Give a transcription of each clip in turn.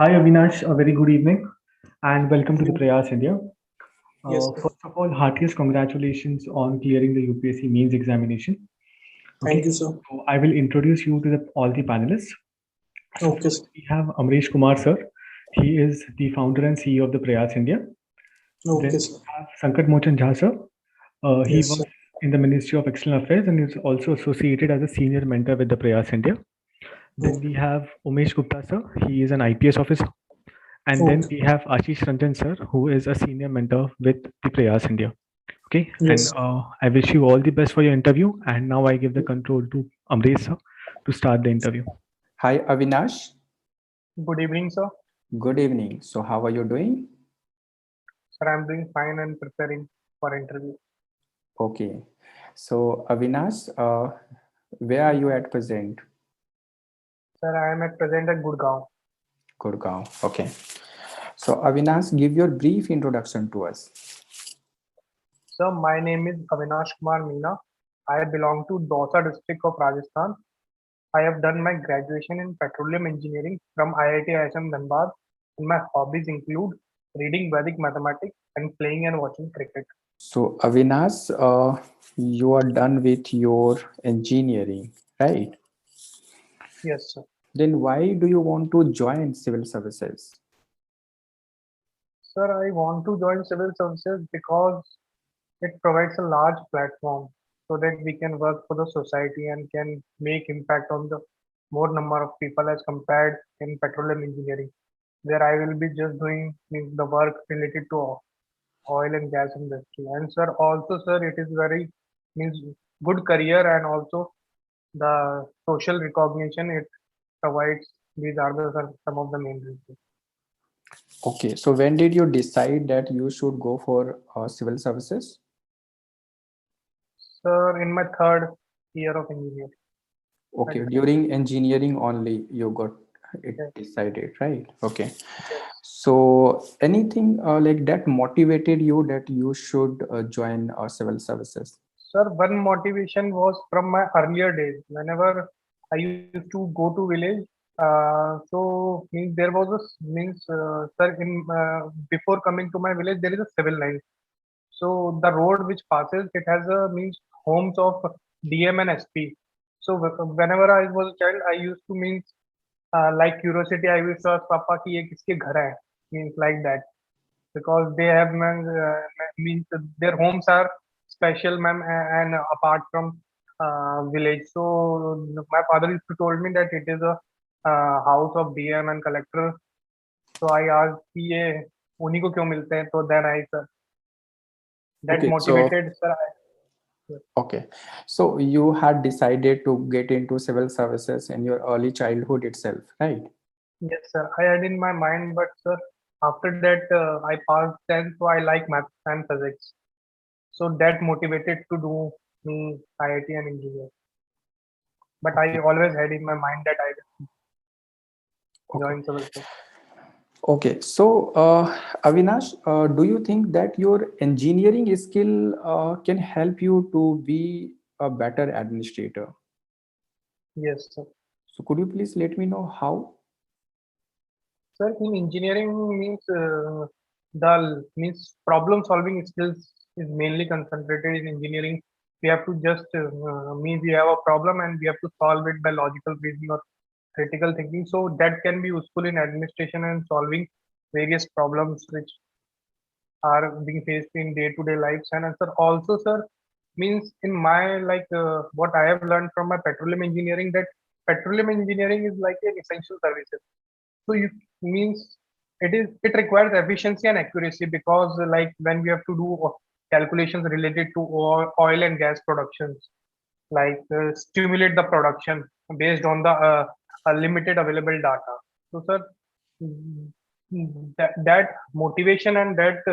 Hi Avinash, a very good evening and welcome to the Prayas India. Yes, sir. First of all, heartiest congratulations on clearing the UPSC mains examination. Thank Okay, you, sir. so I will introduce you to all the panelists. So Okay, first sir. we have Amresh Kumar sir. He is the founder and CEO of the Prayas India. Okay, Then sir. we have Sankat Mochan Jha sir. He Yes, sir. works in the Ministry of External Affairs and is also associated as a senior mentor with the Prayas India. Then we Okay. have Umesh Gupta sir. He is an IPS officer. And then Okay. we have Ashish Ranjan sir, who is a senior mentor with the Prayas India. Okay, and Yes. I wish you all the best for your interview. And now I give the control to Amresh sir to start the interview. Hi Avinash, Good evening, sir. good evening. So how are you doing? Sir, I'm doing fine and preparing for interview. Okay. So Avinash, where are you at present? Sir, I am at present at Gurgaon. Gurgaon. Okay. So Avinash, give your brief introduction to us. Sir, my name is Avinash Kumar Meena. I belong to Dausa district of Rajasthan. I have done my graduation in petroleum engineering from IIT ISM Dhanbad, and my hobbies include reading Vedic mathematics and playing and watching cricket. So Avinash, you are done with your engineering, right? Yes, sir. Then why do you want to join civil services? Sir, I want to join civil services because it provides a large platform so that we can work for the society and can make impact on the more number of people as compared in petroleum engineering, where I will be just doing means the work related to oil and gas industry. And sir, also sir, it is very means good career and also the social recognition it provides. These are some of the main reasons. Okay. So when did you decide that you should go for civil services? Sir, in my third year of engineering, I Okay, decided. during engineering only you got it Yes, decided, right? Okay. yes. So anything like that motivated you that you should join civil services? Sir, one motivation was from my earlier days. Whenever I used to go to village, so means there was a means sir in before coming to my village there is a civil line. So the road which passes it has a means homes of DM and SP. So whenever I was a child, I used to means like curiosity. I used to ask Papa कि ये किसके घर है means like that because they have means their homes are special ma'am and apart from village. So my father used to told me that it is a house of DM and collector. So I asked कि ये उन्हीं को क्यों मिलते हैं, तो then I sir that Okay, so motivated sir. okay, so you had decided to get into civil services in your early childhood itself, right? Yes sir, I had in my mind, but sir after that I passed 10th, so I like math and physics. So that motivated to do me IIT and engineer. But I Okay, always had in my mind that I will okay, join civil service. okay. So Avinash, do you think that your engineering skill can help you to be a better administrator? Yes, sir. So could you please let me know how? Sir, in engineering means the means problem solving skills is mainly concentrated in engineering. We have to just means we have a problem and we have to solve it by logical reasoning or critical thinking. So that can be useful in administration and solving various problems which are being faced in day-to-day lives. And sir, also, sir, means in my like what I have learned from my petroleum engineering that petroleum engineering is like an essential services. So you means it requires efficiency and accuracy because like when we have to do calculations related to oil and gas productions, like stimulate the production based on the limited available data. So sir, that motivation and that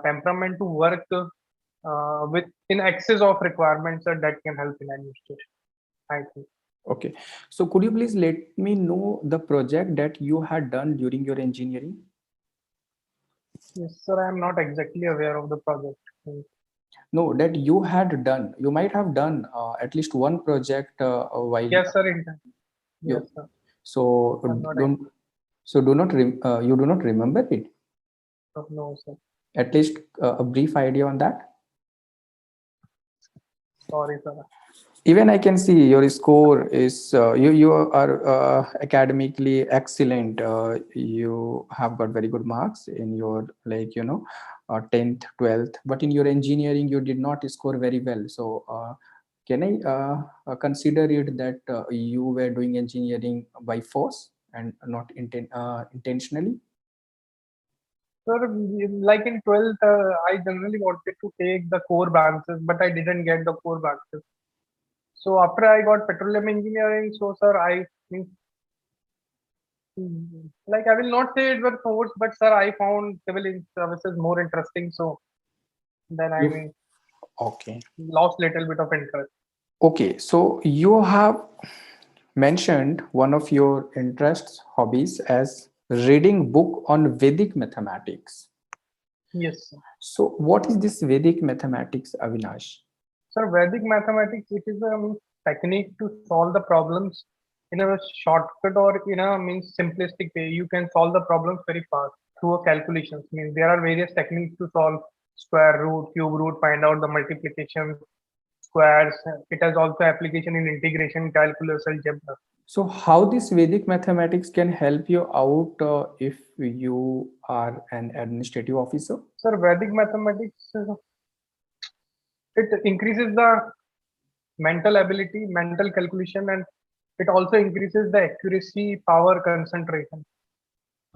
temperament to work with in excess of requirements that can help in administration, I think. Okay. So could you please let me know the project that you had done during your engineering? Yes, sir. I am not exactly aware of the project. No, that you had done. You might have done at least one project while Yes, sir. you. Yes, sir. So I'm not. don't. So you do not remember it? No, sir. At least a brief idea on that? Sorry, sir. Even I can see your score is you are academically excellent. You have got very good marks in your 10th, 12th, but in your engineering you did not score very well. So can I consider it that you were doing engineering by force and not intentionally? Sir, like in 12th, I generally wanted to take the core branches, but I didn't get the core branches. So after I got petroleum engineering, so sir, I think, like I will not say it were forced, but sir, I found civil services more interesting. So then I You okay? lost little bit of interest. Okay, so you have mentioned one of your interests, hobbies as reading book on Vedic mathematics. Yes, sir. So what is this Vedic mathematics, Avinash? Sir, Vedic mathematics, it is a technique to solve the problems in a shortcut or in a simplistic way. You can solve the problems very fast through a calculations. Means there are various techniques to solve square root, cube root, find out the multiplication, squares. It has also application in integration, calculus, algebra. So how this Vedic mathematics can help you out if you are an administrative officer? Sir, Vedic mathematics, it increases the mental ability, mental calculation, and it also increases the accuracy, power, concentration.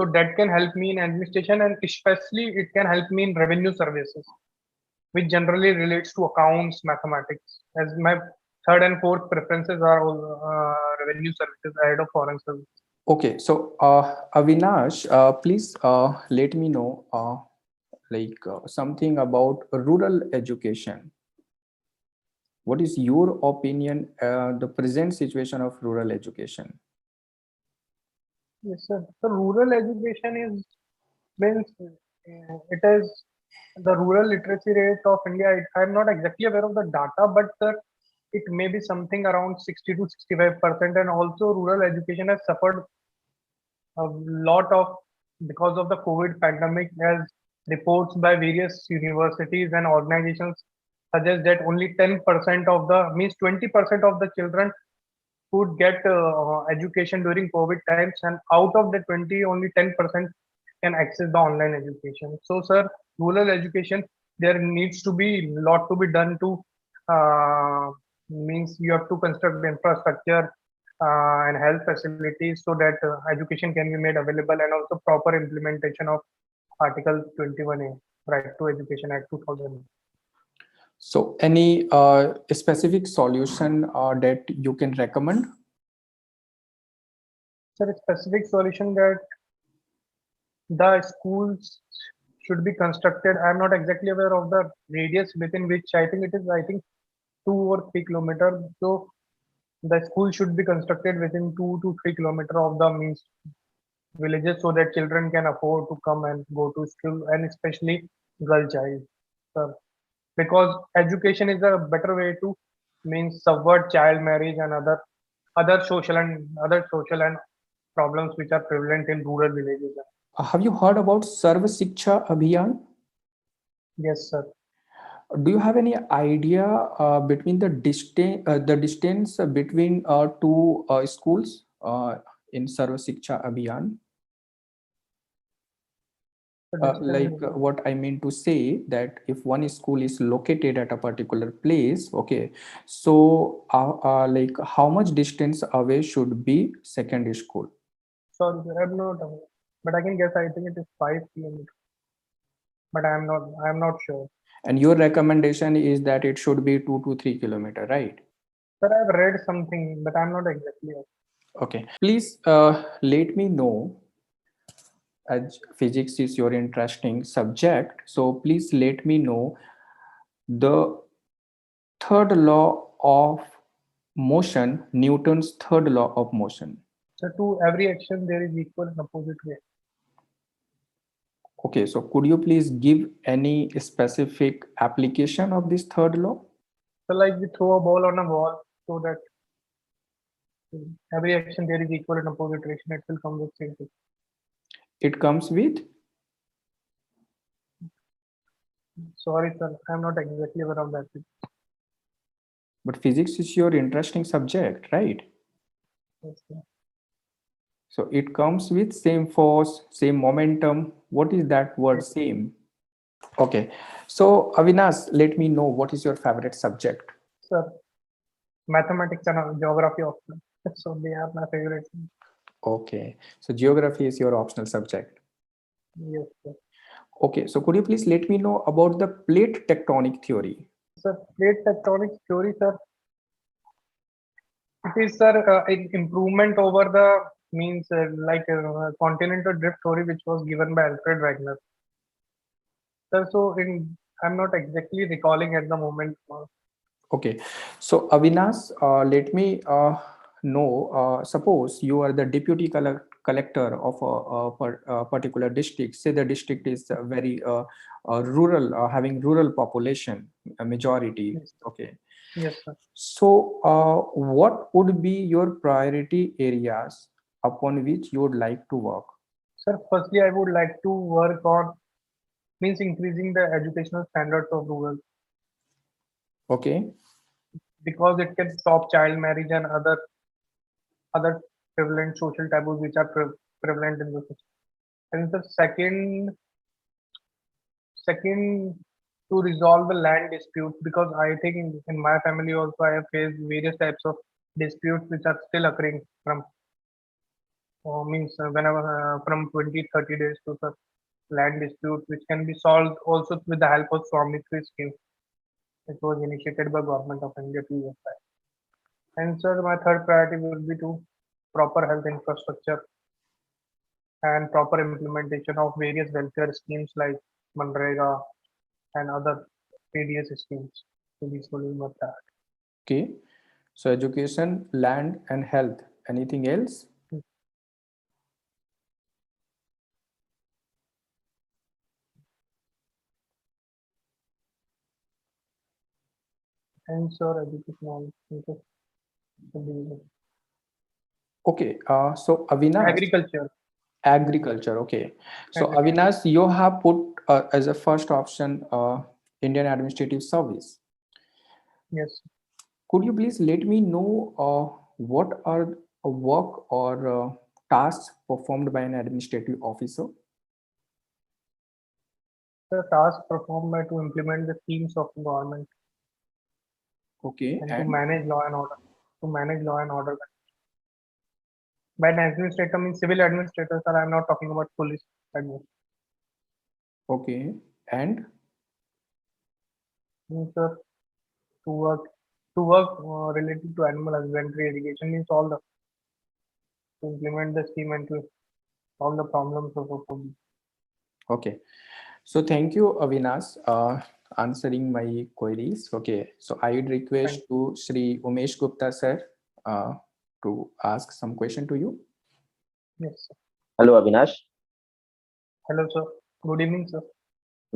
So that can help me in administration, and especially it can help me in revenue services, which generally relates to accounts, mathematics. As my third and fourth preferences are all revenue services ahead of foreign services. Okay, so Avinash, please let me know something about rural education. What is your opinion, the present situation of rural education? Yes, sir. So rural education is means it is the rural literacy rate of India. I'm not exactly aware of the data, but it may be something around 60 to 65%. And also, rural education has suffered a lot of because of the COVID pandemic, as reports by various universities and organizations suggest that only 10% of the 20% of the children could get education during COVID times, and out of the 20, only 10% can access the online education. So, sir, rural education, there needs to be a lot to be done to means you have to construct the infrastructure and health facilities so that education can be made available, and also proper implementation of Article 21A, Right to Education Act 2000. So any specific solution that you can recommend? Sir, a specific solution that the schools should be constructed. I'm not exactly aware of the radius within which I think it is, I think 2 or 3 kilometers. So the school should be constructed within 2 to 3 kilometers of the means villages so that children can afford to come and go to school, and especially girl child. Sir. Because education is a better way to means subvert child marriage and other social and problems which are prevalent in rural villages. Have you heard about Sarva Shiksha Abhiyan? Yes, sir. Do you have any idea between the distance between two schools in Sarva Shiksha Abhiyan? What I mean to say that if one school is located at a particular place, okay, so how much distance away should be second school? Sorry, sir, I'm not aware. But I can guess. I think it is 5 kilometers. But I'm not sure. And your recommendation is that it should be 2 to 3 kilometers, right? Sir, I've read something, but I'm not exactly sure. Okay. Please let me know, as physics is your interesting subject. So please let me know the third law of motion, Newton's third law of motion. So to every action there is equal and opposite way. Okay, so could you please give any specific application of this third law? So like we throw a ball on a wall so that every action there is equal and opposite direction, it will come with same thing. It comes with, Sorry, sir, I'm not exactly aware of that. but physics is your interesting subject, right? Yes, sir. So it comes with same force, same momentum. What is that word Yes, same? Okay. So Avinash, let me know what is your favorite subject? sir. Mathematics and geography optional. So they are my favorite. Okay. So geography is your optional subject. Yes, sir. Okay. So could you please let me know about the plate tectonic theory? Sir, plate tectonic theory, sir. It is, sir, an improvement over the means like continental drift theory, which was given by Alfred Wegener. Sir, so I'm not exactly recalling at the moment. Okay. So Avinash, let me know, suppose you are the deputy collector of a particular district. Say the district is very rural, having rural population, a majority. Yes, Okay. yes, sir. So what would be your priority areas upon which you would like to work? Sir, firstly, I would like to work on means increasing the educational standards of rural Okay. because it can stop child marriage and other prevalent social taboos which are prevalent in the society. And the second to resolve the land disputes because I think in my family also I have faced various types of disputes which are still occurring from means whenever from 20 30 days to the land disputes which can be solved also with the help of Swamitri scheme which was initiated by government of India 2 years back. And sir, my third priority will be to proper health infrastructure and proper implementation of various welfare schemes like Manrega and other various schemes. So these will be my priority. Okay. So education, land, and health. Anything else? And sir, educational interest should be Okay. So Avinash, agriculture. agriculture. Okay. So Agriculture. Avinash, you have put as a first option Indian Administrative Service. Yes. Could you please let me know what are work or tasks performed by an administrative officer? The task performed by to implement the schemes of the government Okay. and to And manage law and order. To manage law and order. By an administrator means civil administrator, sir. I'm not talking about police administrator. okay. And Sir, to work related to animal husbandry irrigation means all the to implement the scheme and to solve the problems of a food. okay. So thank you, Avinash, answering my queries. Okay. So I would request Thank to Sri Umesh Gupta sir to ask some question to you. yes, sir. Hello, Avinash. Hello, sir. Good evening, sir.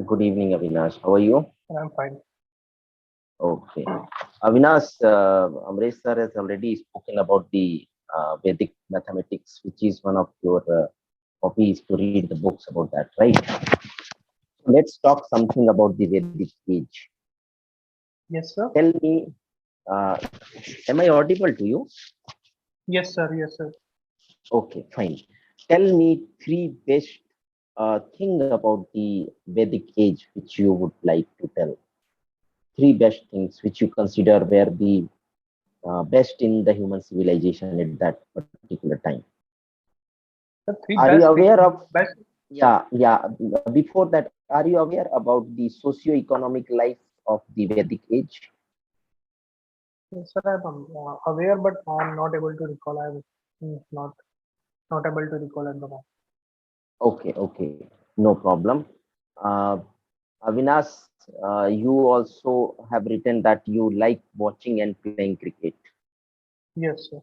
Good evening, Avinash. How are you? I'm fine. Okay. Avinash, Amresh sir has already spoken about the Vedic mathematics, which is one of your hobbies to read the books about that, right? Let's talk something about the Vedic age. Yes, sir. Tell me, uh, am I audible to you? Yes, sir. Yes, sir. Okay, fine. Tell me three best thing about the Vedic age which you would like to tell. Three best things which you consider were the best in the human civilization at that particular time. The three Are you best things. aware of, Best. yeah, before that, are you aware about the socio-economic life of the Vedic age? Yes, sir. I'm aware, but I'm not able to recall. I'm not able to recall at the moment. Okay, no problem. Uh, Avinash, you also have written that you like watching and playing cricket, Yes, sir.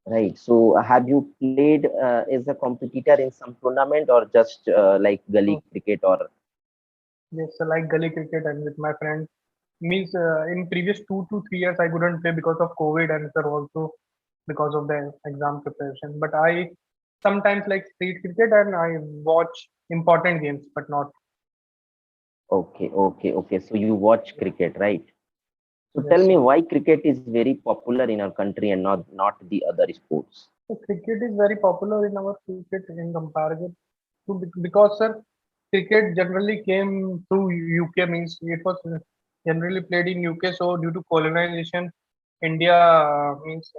right? So, have you played as a competitor in some tournament or just like gully So cricket or yes, sir. Like gully cricket and with my friends. Means in previous 2 to 3 years I couldn't play because of COVID and sir also because of the exam preparation. But I sometimes like street cricket, and I watch important games, but not. Okay. So you watch cricket, right? So tell Yes. me why cricket is very popular in our country and not the other sports. So cricket is very popular in our cricket in comparison to because sir, cricket generally came through UK, means it was generally played in UK. So due to colonization, India means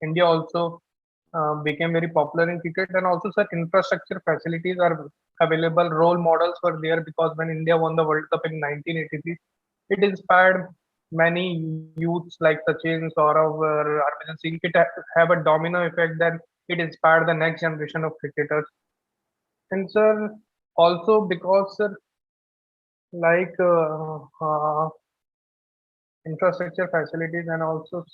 India also became very popular in cricket, and also sir, infrastructure facilities are available. Role models were there because when India won the World Cup in 1983, it inspired many youths like Sachin, Saurav, Harbhajan Singh. It have a domino effect that it inspired the next generation of cricketers. And sir, also because sir, like infrastructure facilities, and also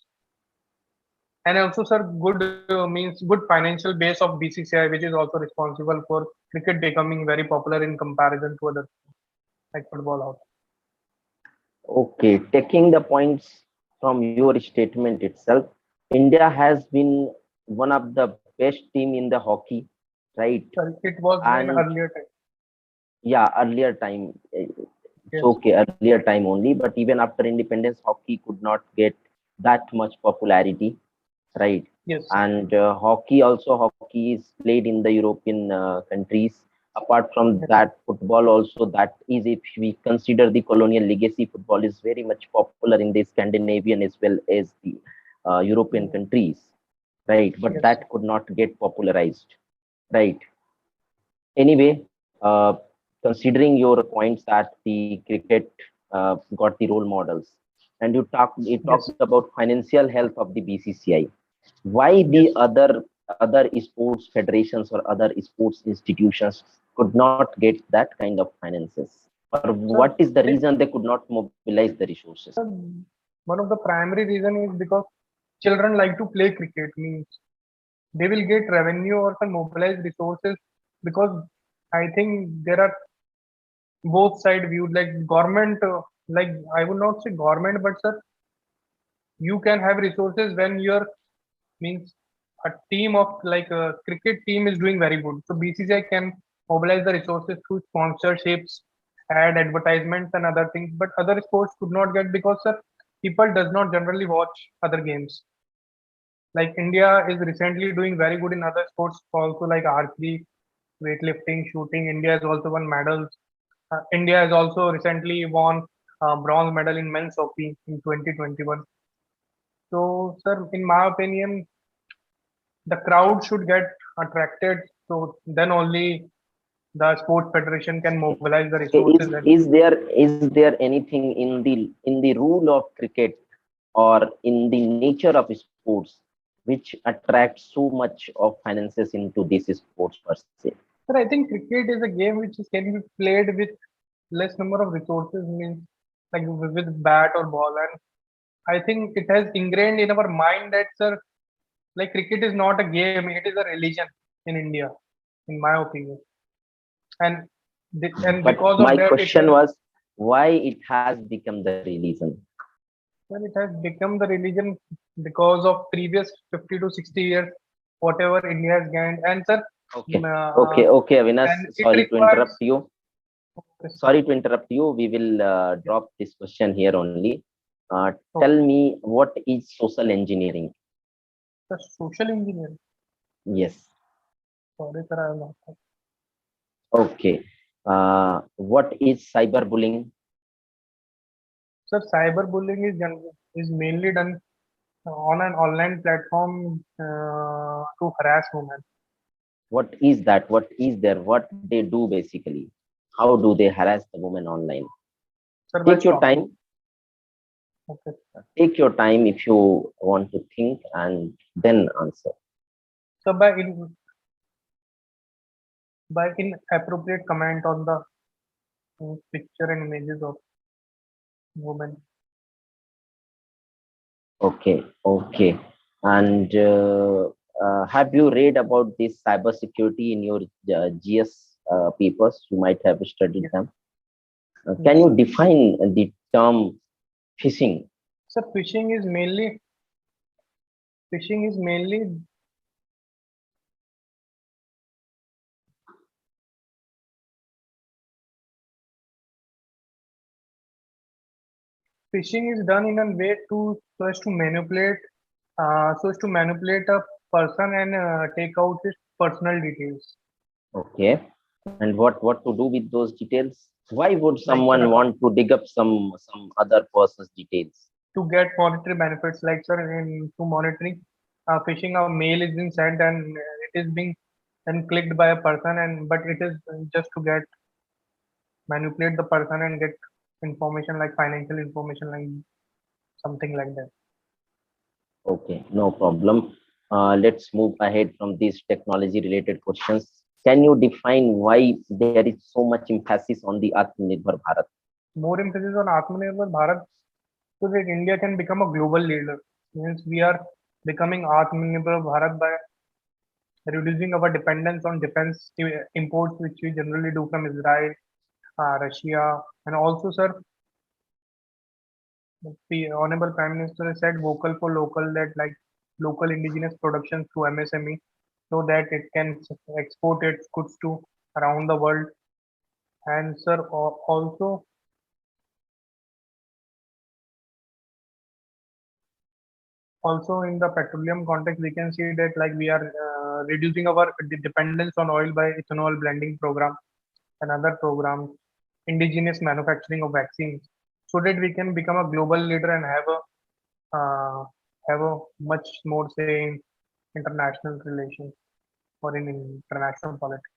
sir, good means good financial base of BCCI, which is also responsible for cricket becoming very popular in comparison to other like football out. Okay, taking the points from your statement itself, India has been one of the best team in the hockey, right? Sir, it was in And earlier time. yeah, earlier time, it's Yes, okay, earlier time only, but even after independence, hockey could not get that much popularity, right? yes, And hockey is played in the European countries. Apart from yes, that, football also, that is, if we consider the colonial legacy, football is very much popular in the Scandinavian as well as the European countries, right? But yes. that could not get popularized, right? Anyway, considering your points that the cricket got the role models, and you Yes, talked about financial health of the BCCI. Why the yes. other sports federations or other sports institutions could not get that kind of finances, or what So is the reason they could not mobilize the resources? one of the primary reason is because children like to play cricket, means they will get revenue or some mobilized resources, because I think there are both side viewed, like government, like I would not say government, but sir, you can have resources when your means a team of like a cricket team is doing very good. So BCCI can mobilize the resources through sponsorships, ad advertisements, and other things. But other sports could not get because sir, people does not generally watch other games. Like India is recently doing very good in other sports also, like archery, weightlifting, shooting. India has also won medals. India has also recently won bronze medal in men's hockey in 2021. So, sir, in my opinion, the crowd should get attracted. So then only the sports federation can mobilize the Okay, resources. And is there anything in the rule of cricket or in the nature of sports which attracts so much of finances into this sports per se? sir, I think cricket is a game which can be played with less number of resources, means like with bat or ball. And I think it has ingrained in our mind that sir, like cricket is not a game; it is a religion in India, in my opinion. And and But because of my that, question was why it has become the religion. well, it has become the religion because of previous 50 to 60 years, whatever India has gained. And sir, Okay, uh, okay, Avinash. and it Sorry to requires. interrupt you. Sorry to interrupt you. We will drop this question here only. Tell Okay, me, what is social engineering? the social engineering. Yes. Sorry, sir, I am not. Okay. What is cyberbullying? Sir, cyberbullying is mainly done on an online platform to harass women. What is that? What is there? What they do basically? How do they harass the woman online? Sir, by Take your stalking. time. Okay. Take your time if you want to think and then answer. So by inappropriate comment on the picture and images of women. Okay. And have you read about this cybersecurity in your GS papers? You might have studied Yes, them. Can yes. you define the term phishing? So phishing is mainly phishing is done in a way so as to manipulate a person and take out his personal details. Okay. And what to do with those details? Why would Like someone want to dig up some other person's details? to get monetary benefits, like sir, to monitoring phishing, a mail is being sent and it is being then clicked by a person, and but it is just to get manipulate the person and get information like financial information, like something like that. Okay, no problem. Let's move ahead from these technology related questions. Can you define why there is so much emphasis on the Atmanirbhar Bharat? More emphasis on Atmanirbhar Bharat so that India can become a global leader. Means we are becoming Atmanirbhar Bharat by reducing our dependence on defense imports, which we generally do from Israel, Russia, and also, sir, the Honorable Prime Minister said vocal for local, that like local indigenous production through MSME, so that it can export its goods to around the world. And sir, also in the petroleum context, we can see that like we are reducing our dependence on oil by ethanol blending program and other programs, indigenous manufacturing of vaccines, so that we can become a global leader and have a much more say in international relations or in international politics.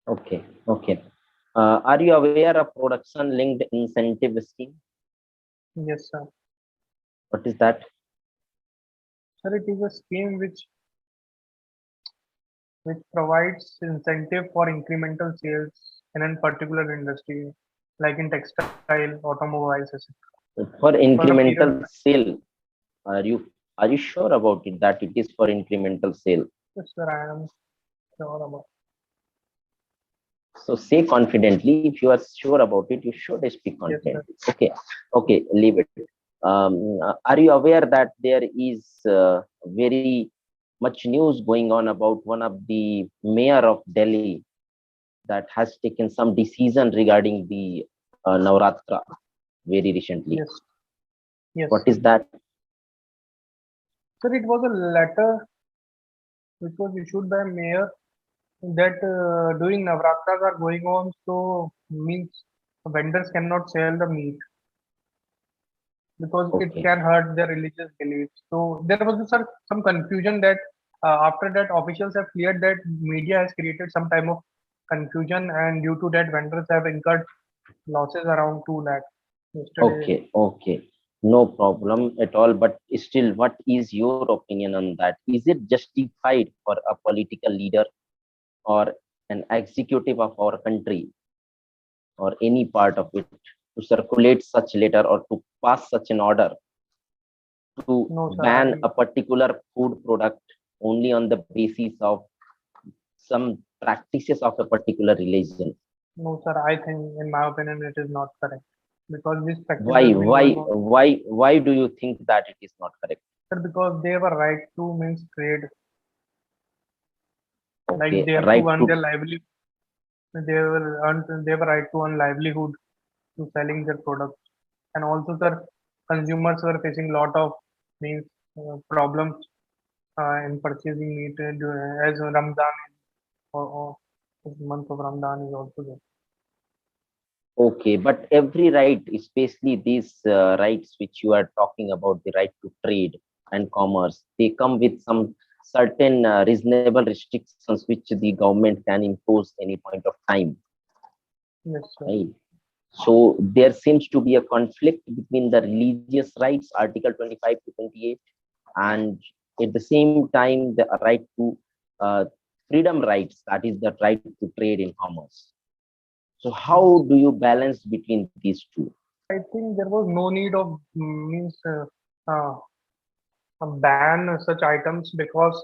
Okay, okay. Are you aware of production linked incentive scheme? Yes, sir. What is that? Sir, it is a scheme which provides incentive for incremental sales in a particular industry, like in textile, automobiles, etc. For For a period of incremental sale, are you sure about it that it is for incremental sale? yes, sir, I am sure about. So say confidently, if you are sure about it, you should speak Yes, sir. confidently. Okay, okay, leave it. Are you aware that there is very much news going on about one of the mayor of Delhi that has taken some decision regarding the Navratra very recently? Yes, yes. What is that? Sir, it was a letter which was issued by mayor that during Navratras are going on, so means vendors cannot sell the meat because it Okay. can hurt their religious beliefs. So there was some confusion that after that officials have cleared that media has created some type of confusion, and due to that vendors have incurred losses around 2 lakh yesterday. Okay, okay. No problem at all. But still, what is your opinion on that? Is it justified for a political leader or an executive of our country or any part of it to circulate such letter or to pass such an order to No, sir. ban a particular food product only on the basis of some practices of a particular religion? No, sir. I think, in my opinion, it is not correct because this practice Why, has been why, going on. why do you think that it is not correct? Sir, because they have a right to means trade, like Okay, they have right to earn to their livelihood. They have a right to earn livelihood to selling their products, and also, sir, consumers were facing lot of means problems in purchasing meat as Ramadan or this month of Ramadan is also there. Okay, but every right, especially these rights which you are talking about, the right to trade and commerce, they come with some certain reasonable restrictions which the government can impose any point of time. Yes, sir. Right? So there seems to be a conflict between the religious rights, Article 25 to 28, and at the same time the right to freedom rights, that is the right to trade in commerce. So how do you balance between these two? I think there was no need of means uh, ban such items because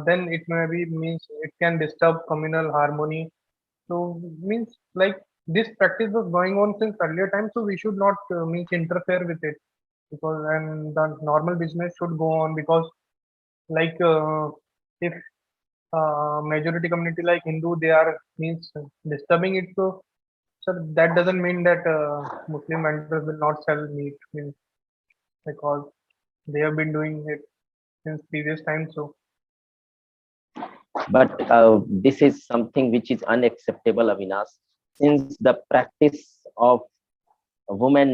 then it may be means it can disturb communal harmony. So means like this practice was going on since earlier times, so we should not means interfere with it because and the normal business should go on because like if majority community like Hindu they are means disturbing it, so So that doesn't mean that Muslim vendors will not sell meat, means because they have been doing it since previous times. So But this is something which is unacceptable, Avinash, since the practice of a woman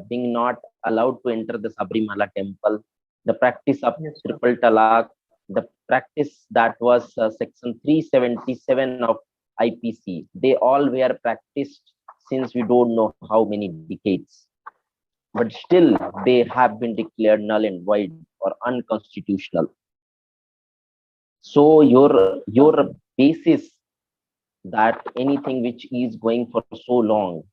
being not allowed to enter the Sabrimala temple, the practice of yes, sir. triple talaq, the practice that was section 377 of IPC, they all were practiced since we don't know how many decades. But still, they have been declared null and void or unconstitutional. So your basis that anything which is going for so long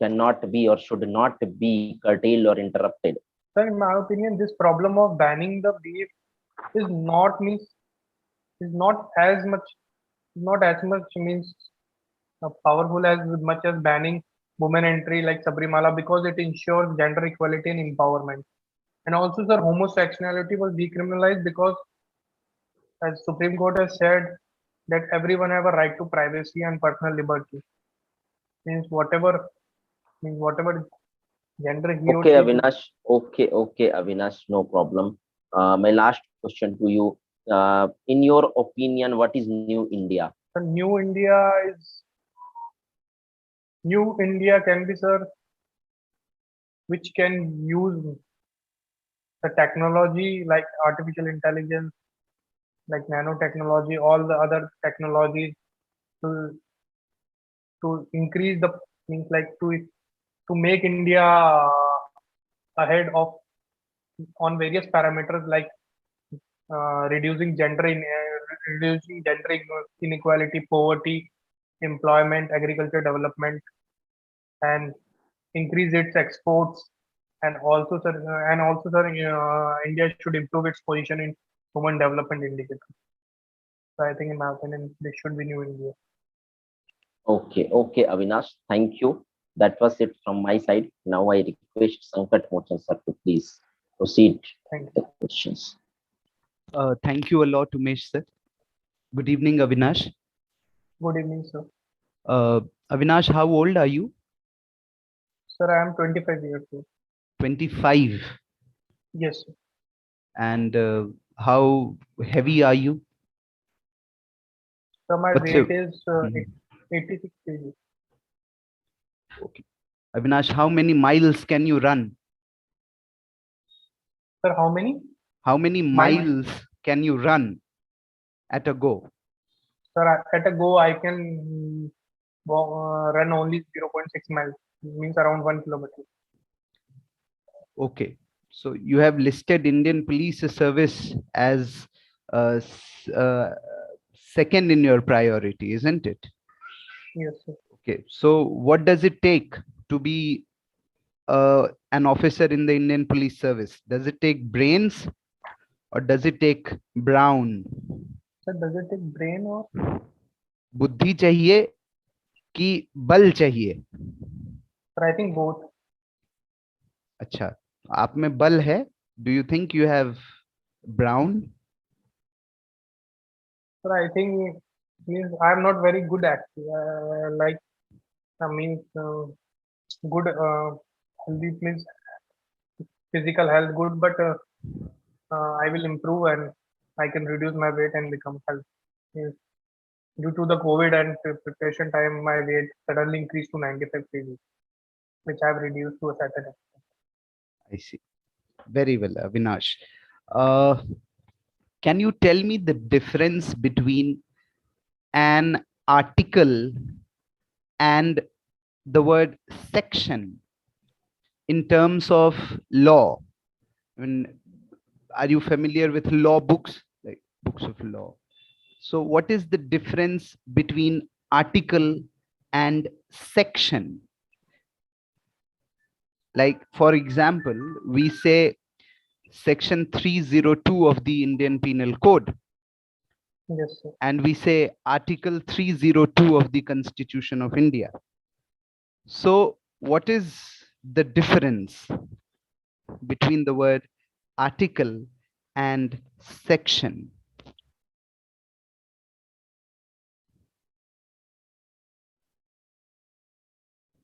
cannot be or should not be curtailed or interrupted. So in my opinion, this problem of banning the beef is not means is not as much means powerful as much as banning women entry like Sabrimala, because it ensures gender equality and empowerment. And also, sir, homosexuality was decriminalized because, as Supreme Court has said, that everyone have a right to privacy and personal liberty. Means whatever gender he or Okay, she. Avinash. Okay, Avinash. No problem. My last question to you. In your opinion, what is New India? The new India can be, sir, which can use the technology like artificial intelligence, like nanotechnology, all the other technologies to increase the means like to make India ahead of on various parameters like reducing gender inequality, poverty, employment, agriculture development, and increase its exports. And also, sir, India should improve its position in human development indicators. So I think, in my opinion, this should be New India. Okay, Avinash. Thank you. That was it from my side. Now I request Sankat Mochan sir to please proceed Thank with the questions. Thank you a lot, Umesh sir. Good evening, Avinash. Good evening, sir. Avinash, how old are you? Sir, I am 25 years old. 25. Yes, sir. And how heavy are you? So my What's your- weight is Mhm. 86 kg. Okay. Avinash, how many miles can you run? Sir, how many? How many Miles? miles can you run at a go? Sir, at a go, I can run only 0.6 miles, means around 1 kilometer. Okay. So you have listed Indian Police Service as second in your priority, isn't it? Yes, sir. Okay. So what does it take to be an officer in the Indian Police Service? Does it take brains or does it take brown? Sir, does it take brain or? बुद्धि चाहिए कि बल चाहिए? Sir, I think both. अच्छा, आप में बल है? Do you think you have brown? Sir, I think means I am not very good at like means good healthy means physical health good, but I will improve and I can reduce my weight and become healthy. Means due to the COVID and preparation time, my weight suddenly increased to 95 kg, which I have reduced to a certain extent. I see. Very well, Avinash. Uh, can you tell me the difference between an article and the word section in terms of law? I mean, are you familiar with law books, like books of law? So what is the difference between article and section? Like, for example, we say section 302 of the Indian Penal Code, Yes, sir. and we say article 302 of the Constitution of India. So what is the difference between the word article and section?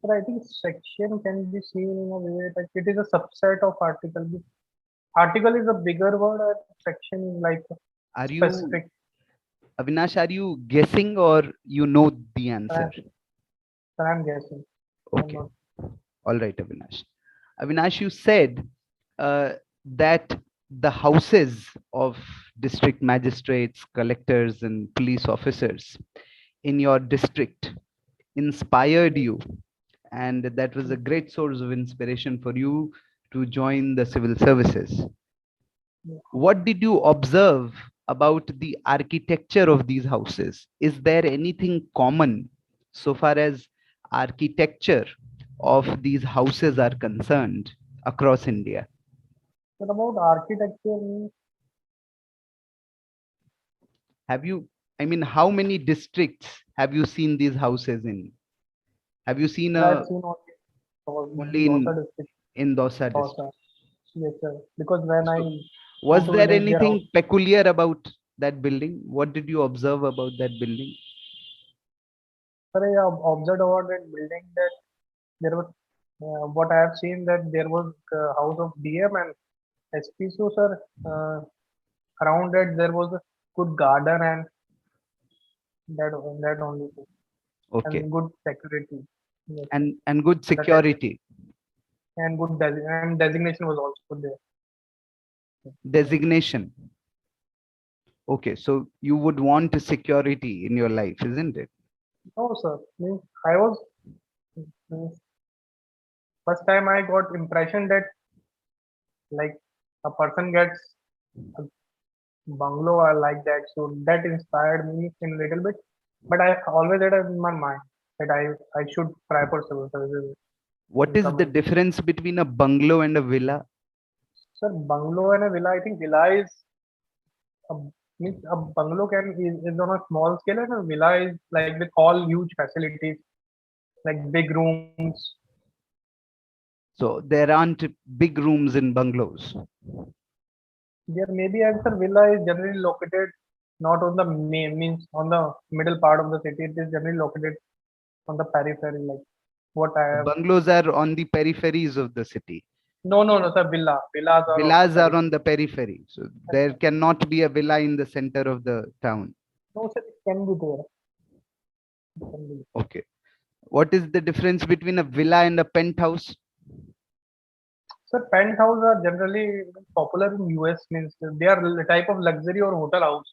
But I think section can be seen in a way that it is a subset of article. Article is a bigger word, and section is like Are you, specific. Avinash, are you guessing or you know the answer? I'm guessing. I'm Okay. not. All right, Avinash. Avinash, you said that the houses of district magistrates, collectors, and police officers in your district inspired you, and that was a great source of inspiration for you to join the civil services. Yeah. What did you observe about the architecture of these houses? Is there anything common so far as architecture of these houses are concerned across India? But about architecture, Have you, I mean, how many districts have you seen these houses in? Have you seen I've seen only Dosa district. in Dosa district? Dosa. Yes, sir. Because when I Was go to there visit their house, anything peculiar about that building? What did you observe about that building? sir, I have observed about that building that there was what I have seen that there was house of DM and SPCO, sir. Around that there was a good garden and that only, sir. Okay. And good security. Yes, And good security. and good and designation was also there. Designation. Okay, so you would want a security in your life, isn't it? No, sir. Means I was means first time I got impression that like a person gets a bungalow or like that. So that inspired me in a little bit. But I always had in my mind that I should try for civil services. What is the difference between a bungalow and a villa? Sir, bungalow and a villa. I think villa is a, means a bungalow is on a small scale and a villa is like with all huge facilities like big rooms. So there aren't big rooms in bungalows. There may be as a villa is generally located not on the main means on the middle part of the city. It is generally located on the periphery, like what I have. Bungalows are on the peripheries of the city. No, sir. Villas are on the Villas are periphery. on the periphery. So there cannot be a villa in the center of the town. No, sir. It can be there. It can be. Okay. What is the difference between a villa and a penthouse? Sir, penthouse are generally popular in US. Means they are a type of luxury or hotel house.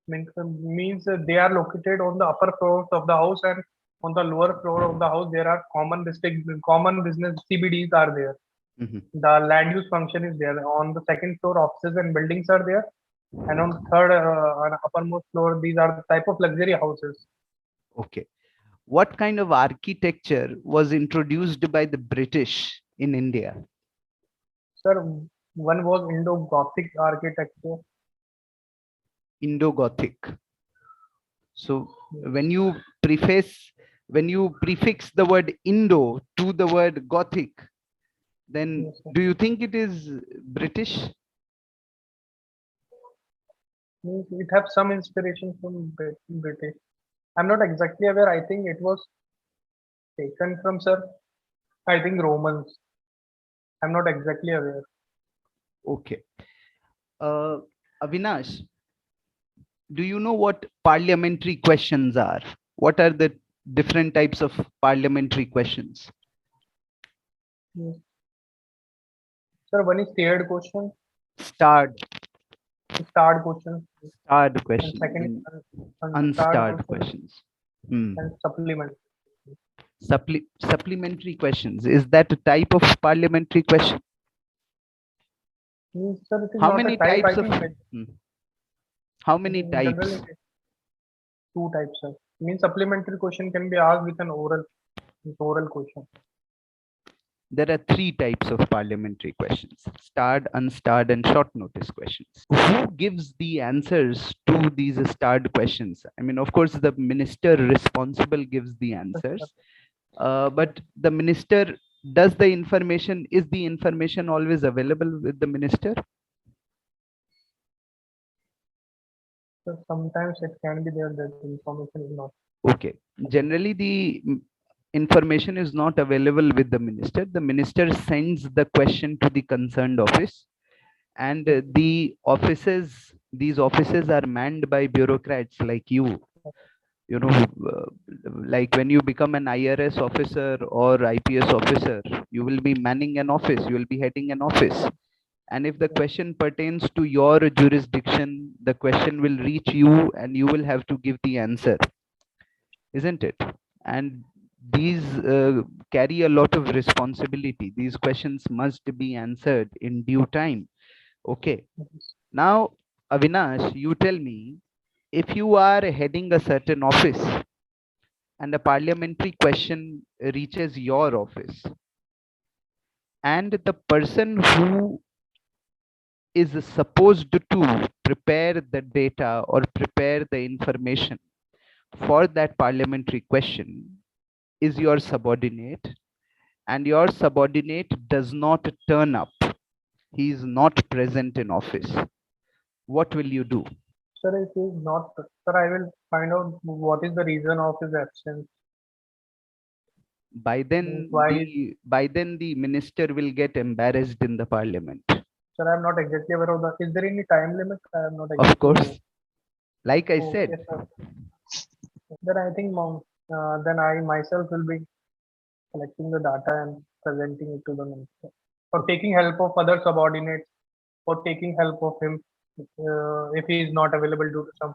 Means they are located on the upper floors of the house and on the lower floor of the house there are common business CBDs are there. Mhm. The land use function is there. On the second floor, offices and buildings are there, and on third and uppermost floor, these are the type of luxury houses. Okay. What kind of architecture was introduced by the British in India? Sir, one was Indo-Gothic architecture. Indo-Gothic. So when you prefix the word Indo to the word Gothic, then Yes, sir. do you think it is British? Means it have some inspiration from British. I'm not exactly aware. I think it was taken from, sir. I think Romans. I'm not exactly aware. Okay. Avinash, do you know what parliamentary questions are? What are the different types of parliamentary questions? Yes. Sir, one is tiered question, Starred question, and questions second and is unstarred question, questions. Hmm. and supplement. Supplementary questions. Is that a type of parliamentary question? Means, sir, it is How not many a type. I types of? think Hmm. How many in types? general it is two types, sir. Means supplementary question can be asked with an oral question. There are three types of parliamentary questions: starred, unstarred, and short notice questions. Who gives the answers to these starred questions? I mean, of course, the minister responsible gives the answers, but the minister does the information. Is the information always available with the minister? So sometimes it can be there that information is not. Okay. Generally, the information is not available with the minister sends the question to the concerned office, and these offices are manned by bureaucrats like you know like when you become an IRS officer or IPS officer, you will be manning an office, you will be heading an office, and if the question pertains to your jurisdiction, the question will reach you and you will have to give the answer, isn't it? And these carry a lot of responsibility. These questions must be answered in due time. Okay. Now, Avinash, you tell me, if you are heading a certain office and a parliamentary question reaches your office, and the person who is supposed to prepare the data or prepare the information for that parliamentary question is your subordinate, and your subordinate does not turn up, he is not present in office, what will you do? Sir, if he is not, sir, I will find out what is the reason of his absence. By then Why? by then the minister will get embarrassed in the parliament. Sir, I am not exactly aware of that. Is there any time limit? I am not Of exactly course, aware. like I Okay, said, sir. Then I think then I myself will be collecting the data and presenting it to the minister, or taking help of other subordinates, or taking help of him if he is not available due to some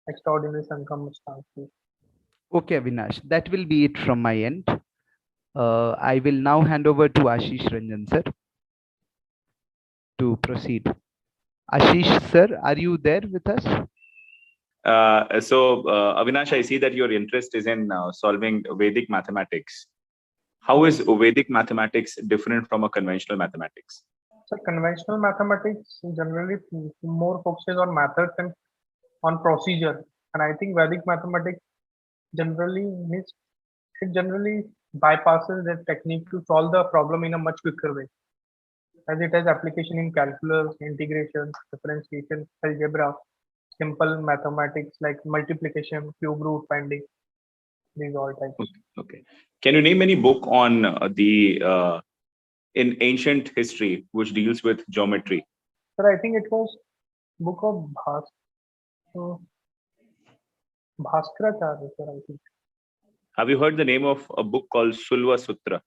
extraordinary circumstances. okay, Avinash, that will be it from my end. I will now hand over to Ashish Ranjan sir to proceed. Ashish sir, are you there with us? Avinash, I see that your interest is in solving Vedic mathematics. How is Vedic mathematics different from a conventional mathematics? So conventional mathematics generally more focuses on methods and on procedure, and I think Vedic mathematics generally means it generally bypasses that technique to solve the problem in a much quicker way, as it has application in calculus, integration, differentiation, algebra, simple mathematics like multiplication, cube root finding, these all types. Okay. Can you name any book on in ancient history which deals with geometry? Sir, I think it was book of Bhaskaracharya, sir, I think. Have you heard the name of a book called Sulva Sutra?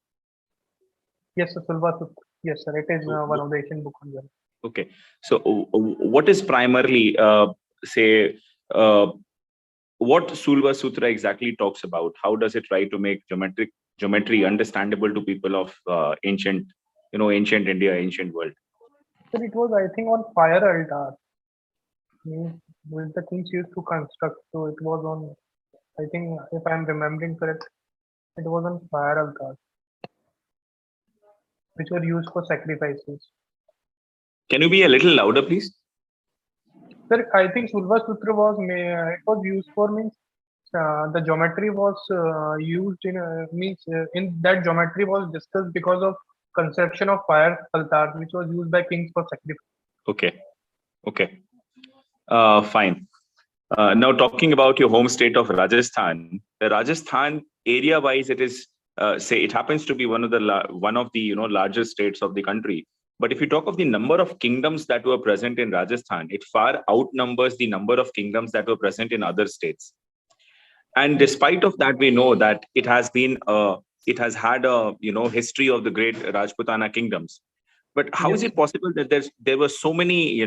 Yes, sir, Sulva Sutra. Yes, sir, it is one of the Asian book on them. Okay. So what is primarily, what Sulva Sutra exactly talks about? How does it try to make geometry understandable to people of ancient India, ancient world? Sir, it was, I think, on fire altar. With the things used to construct. So it was on, I think, if I am remembering correct, it was on fire altar, which were used for sacrifices. Can you be a little louder, please? Sir, I think Sulva Sutra was it was used for means the geometry was used in in that geometry was discussed because of construction of fire altar, which was used by kings for sacrifice. Okay. Fine. Now talking about your home state of Rajasthan, Rajasthan area-wise, it is it happens to be one of the largest states of the country. But if you talk of the number of kingdoms that were present in Rajasthan, it far outnumbers the number of kingdoms that were present in other states. And despite of that, we know that it has had a history of the great Rajputana kingdoms. But how is it possible that there were so many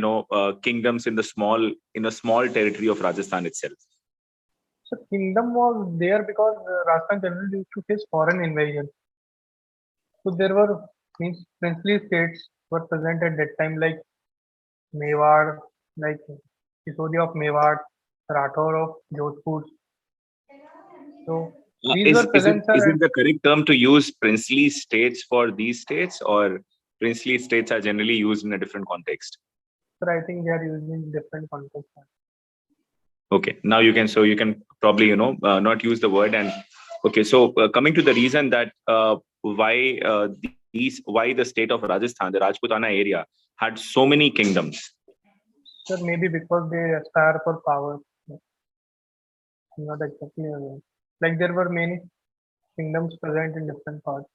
kingdoms in a small territory of Rajasthan itself? So kingdom was there because Rajasthan generally used to face foreign invasion. So there were princely states were present at that time, like Mewar, like Sisodia of Mewar, Rathore of Jodhpur. So these were present. Is it the correct term to use princely states for these states, or princely states are generally used in a different context? Sir, I think they are used in different contexts. Okay, now you can probably not use the word. And okay, so coming to the reason that why the state of Rajasthan, the Rajputana area, had so many kingdoms. Sir, maybe because they aspire for power. I'm not exactly aware. Like there were many kingdoms present in different parts.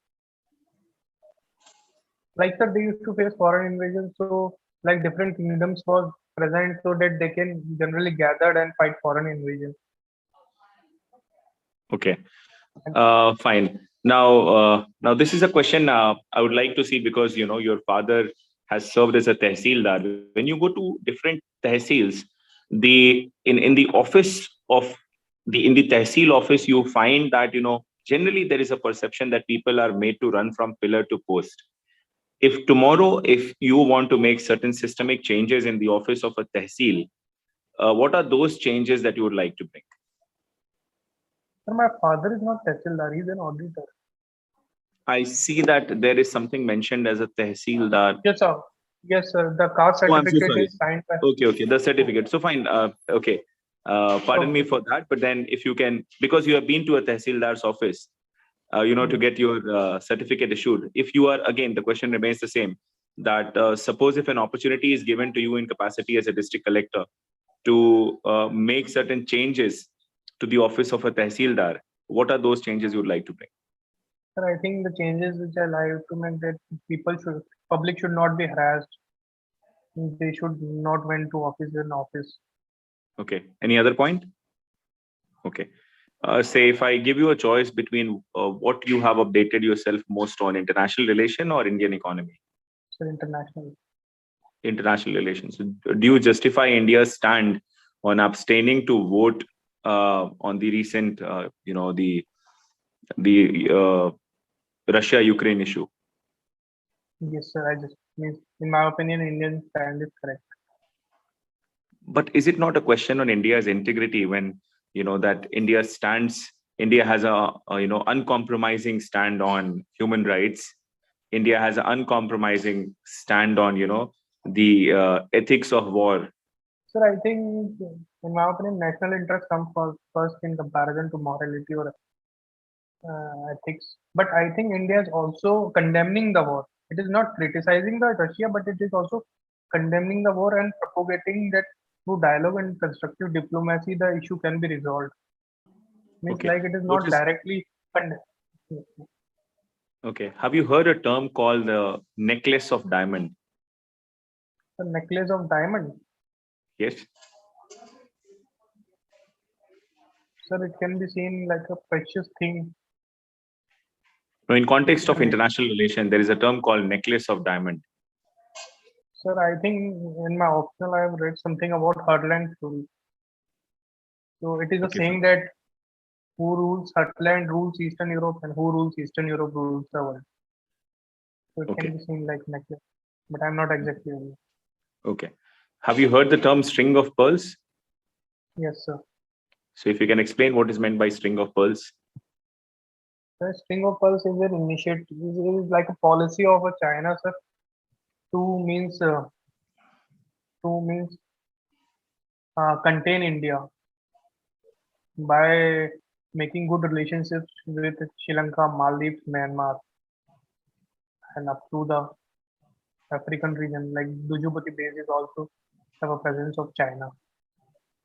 Like sir, they used to face foreign invasion, so like different kingdoms was present so that they can generally gather and fight foreign invasion. Okay. Fine. Now this is a question I would like to see, because your father has served as a tehsildar. When you go to different tehsils, in the office of in the tehsil office, you find that generally there is a perception that people are made to run from pillar to post. If tomorrow, if you want to make certain systemic changes in the office of a tehsil, what are those changes that you would like to bring? Sir, my father is not Tehsildar, he's an auditor. I see that there is something mentioned as a tehsildar. Yes, sir. Yes, sir. The caste Oh, I'm so certificate sorry. is signed by. Okay, the certificate. So fine. Okay. Pardon me Okay. for that. But then, if you can, because you have been to a tehsildar's office, to get your certificate issued. If you are, again, the question remains the same. That suppose if an opportunity is given to you in capacity as a district collector to make certain changes to the office of a tehsildar, what are those changes you would like to bring? Sir, I think the changes which I like to make, that public should not be harassed. They should not went to office in office. Okay. Any other point? Okay. Say if I give you a choice between what you have updated yourself most on, international relation or Indian economy? Sir, international. International relations. Do you justify India's stand on abstaining to vote on the recent, the Russia-Ukraine issue? Yes, sir. I just means, in my opinion, Indian stand is correct. But is it not a question on India's integrity when that India has a uncompromising stand on human rights? India has an uncompromising stand on the ethics of war. Sir, I think, in my opinion, national interest comes first in comparison to morality or ethics. But I think India is also condemning the war. It is not criticizing the Russia, but it is also condemning the war and propagating that through dialogue and constructive diplomacy, the issue can be resolved. Means Okay. like it is What not is- directly. Okay. Have you heard a term called the necklace of diamond? The necklace of diamond. Yes. Sir, it can be seen like a precious thing. Now, in context of international relation, there is a term called necklace of diamond. Sir, I think in my optional I have read something about Heartland rule. So it is a Okay, saying that who rules Heartland rules Eastern Europe, and who rules Eastern Europe rules the world. So it Okay. can be seen like necklace, but I'm not exactly aware. Okay. Have you heard the term string of pearls? Yes, sir. So if you can explain what is meant by string of pearls. The string of pearls is an initiative, is like a policy of a China, sir. Two means contain India by making good relationships with Sri Lanka, Maldives, Myanmar, and up to the African region. Like Dujupati bases also have a presence of China.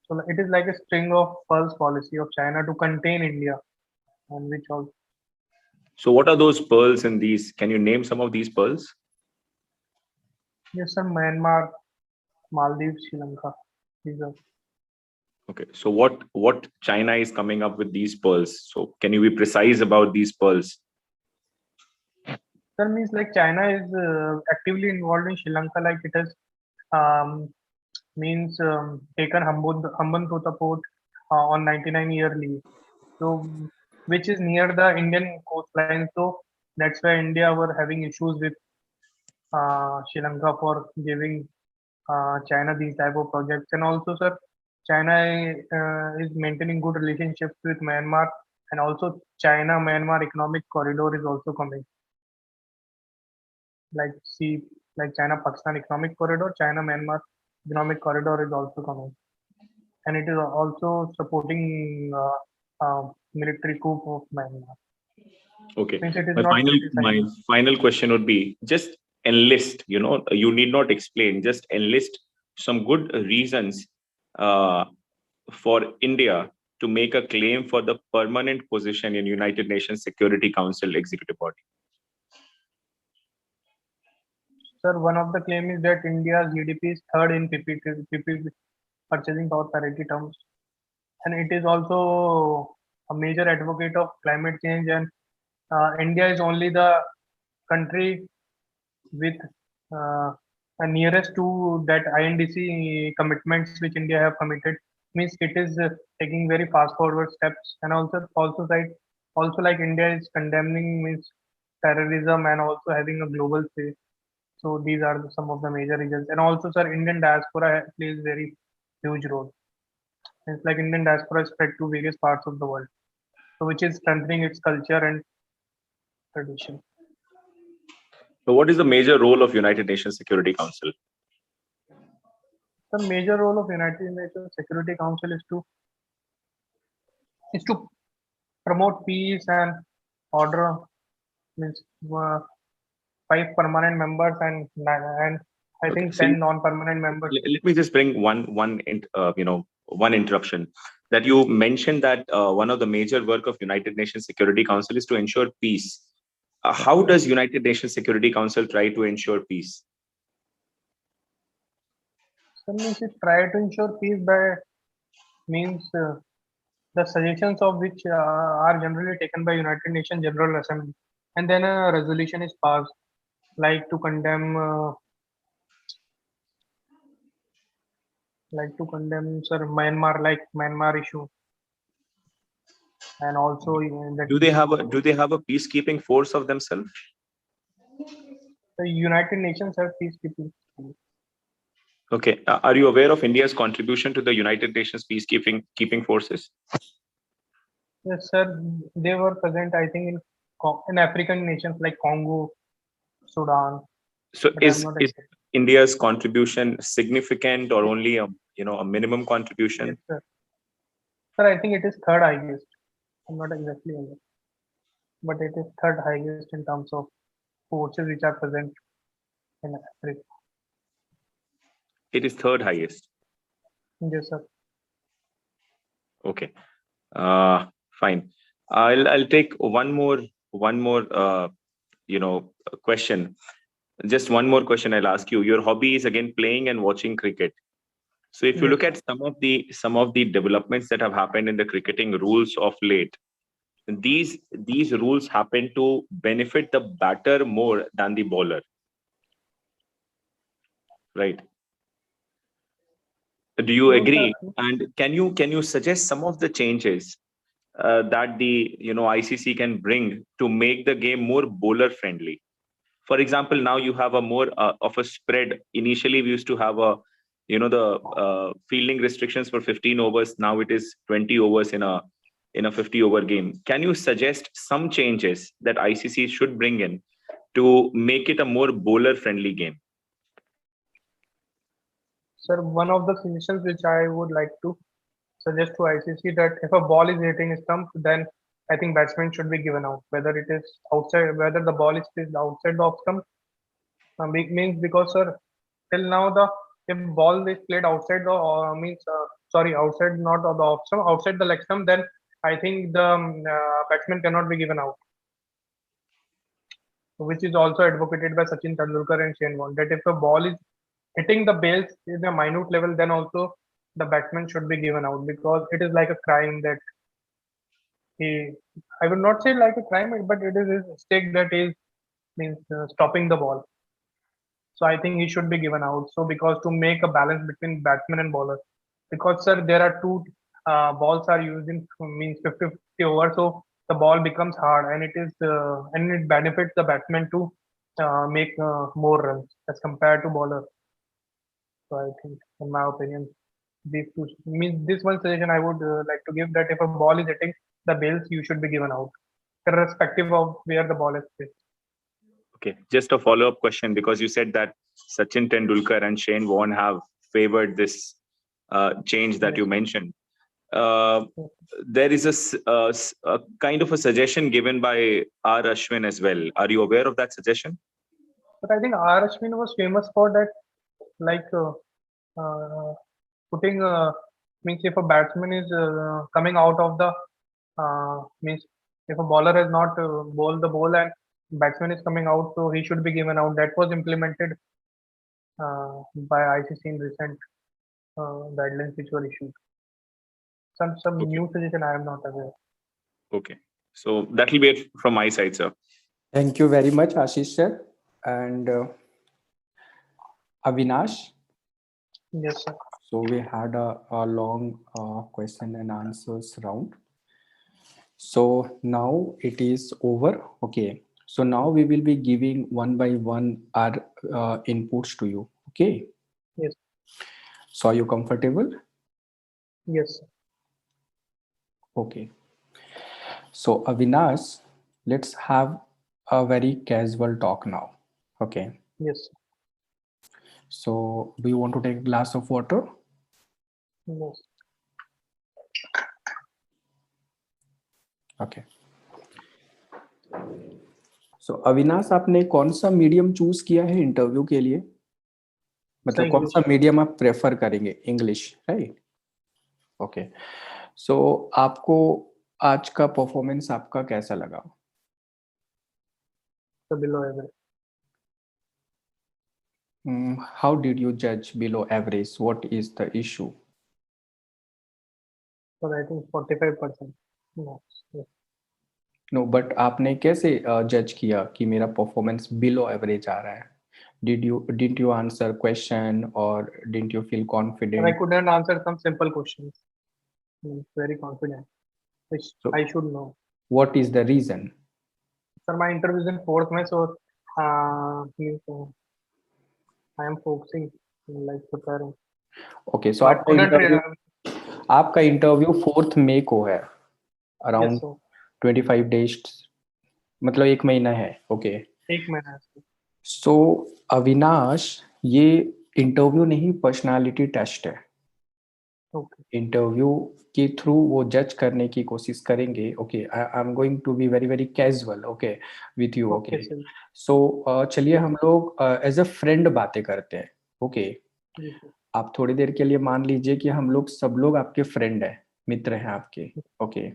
So it is like a string of pearls policy of China to contain India, and which also. So what are those pearls in these? Can you name some of these pearls? Yes, sir. Myanmar, Maldives, Sri Lanka. These are. Okay. So what China is coming up with these pearls? So can you be precise about these pearls? Sir, means like China is actively involved in Sri Lanka, like it has taken Hambantota port on 99-year leave. So which is near the Indian coastline. So that's why India were having issues with Sri Lanka for giving China these type of projects. And also, sir, China is maintaining good relationships with Myanmar, and also China-Myanmar economic corridor is also coming. Like China-Pakistan economic corridor, China-Myanmar economic corridor is also coming, and it is also supporting military coup of Myanmar. Okay. Since it is My not my final question would be, just enlist, you need not explain, just enlist some good reasons for India to make a claim for the permanent position in United Nations Security Council executive body? Sir, one of the claim is that India's GDP is third in PP purchasing power parity terms, and it is also a major advocate of climate change. And India is only the country with a nearest to that INDC commitments which India have committed. Means it is taking very fast forward steps, and also like India is condemning means terrorism and also having a global say. So these are some of the major reasons. And also, sir, Indian diaspora plays very huge role. It's like Indian diaspora is spread to various parts of the world, so which is strengthening its culture and tradition. So what is the major role of United Nations Security Council? The major role of United Nations Security Council is to promote peace and order. Means 5 permanent members and I Okay, think so 10 non-permanent members. Let me just bring one interruption. That you mentioned that one of the major work of United Nations Security Council is to ensure peace. How does United Nations Security Council try to ensure peace? So means it try to ensure peace by means the suggestions of which are generally taken by United Nations General Assembly, and then a resolution is passed, like to condemn sir Myanmar issue, and also that Do they have a peacekeeping force of themselves? the United Nations have peacekeeping. Okay. Are you aware of India's contribution to the United Nations peacekeeping forces? Yes, sir. They were present, I think, in African nations like Congo, Sudan. So But is I'm not is India's contribution significant or only a minimum contribution? Yes, sir. Sir, I think it is third highest. I'm not exactly aware, but it is third highest in terms of forces which are present in Africa. It is third highest. Yes, sir. Okay. Fine. I'll take one more question. Just one more question I'll ask you. Your hobby is again playing and watching cricket. So if you Yes, look sir. at some of the developments that have happened in the cricketing rules of late, these rules happen to benefit the batter more than the bowler. Right. Do you agree? And can you suggest some of the changes that the ICC can bring to make the game more bowler friendly? For example, now you have a more of a spread. Initially, we used to have the fielding restrictions for 15 overs. Now it is 20 overs in a 50-over game. Can you suggest some changes that ICC should bring in to make it a more bowler friendly game? Sir, one of the suggestions which I would like to suggest to ICC that if a ball is hitting a stump, then I think batsman should be given out. Whether it is outside, whether the ball is placed outside the off stump, means because sir, till now if ball is played outside the outside not of the off stump, outside the leg stump, then I think the batsman cannot be given out, which is also advocated by Sachin Tendulkar and Shane Warne. That if a ball is hitting the bails in a minute level, then also the batsman should be given out, because it is like a crime that I would not say like a crime, but it is his mistake that is means stopping the ball. So I think he should be given out. So because to make a balance between batsman and bowler, because sir, there are two balls are used in means 50-50 over, so the ball becomes hard, and it benefits the batsman to make more runs as compared to bowler. So I think, in my opinion, these two means this one suggestion I would like to give, that if a ball is hitting the bails, you should be given out, irrespective of where the ball is placed. Okay, just a follow-up question, because you said that Sachin Tendulkar and Shane Warne have favored this change that you mentioned. There is a kind of a suggestion given by R. Ashwin as well. Are you aware of that suggestion? But I think R. Ashwin was famous for that, like putting means if a batsman is coming out of the means if a bowler has not bowled the ball and batsman is coming out, so he should be given out. That was implemented by ICC in recent guidelines which were issued. Some Okay. new suggestion I am not aware. Okay. So that will be it from my side, sir. Thank you very much, Ashish sir. And Avinash. Yes, sir. So we had a long question and answers round. So now it is over. Okay. So now we will be giving one by one our inputs to you. Okay. Yes. So are you comfortable? Yes, sir. Okay. So Avinash, let's have a very casual talk now. Okay. Yes, sir. So do you want to take a glass of water? Yes. Okay. So Avinash आपने कौन सा medium choose किया है interview के लिए? मतलब कौन सा मीडियम आप प्रेफर करेंगे? English, right? ओके. सो आपको आज का परफॉर्मेंस आपका कैसा लगा? So below average. How did you judge below average? What is the issue? So I think 45%. No. Yes. No but आपने कैसे जज किया कि मेरा परफॉर्मेंस बिलो एवरेज आ रहा है? Didn't you answer question or didn't you feel confident? And I couldn't answer some simple questions. Very confident, which So- I should know. What is the reason? Sir, my interview is in 4th May, so I am focusing like preparing. Okay, so So I couldn't. आपका interview 4th May को है, Yes, around sir. 25 days, मतलब 1 महीना है. Okay. एक महीना. सो अविनाश, ये interview नहीं, पर्सनालिटी टेस्ट है. Okay. इंटरव्यू के थ्रू वो जज करने की कोशिश करेंगे. Okay, I am going to be very very casual, okay, with you. Okay. Okay, sir. So चलिए हम लोग एज अ फ्रेंड बातें करते हैं. ओके. Yes, sir. आप थोड़ी देर के लिए मान लीजिए कि हम लोग सब लोग आपके फ्रेंड हैं, मित्र हैं आपके. ओके.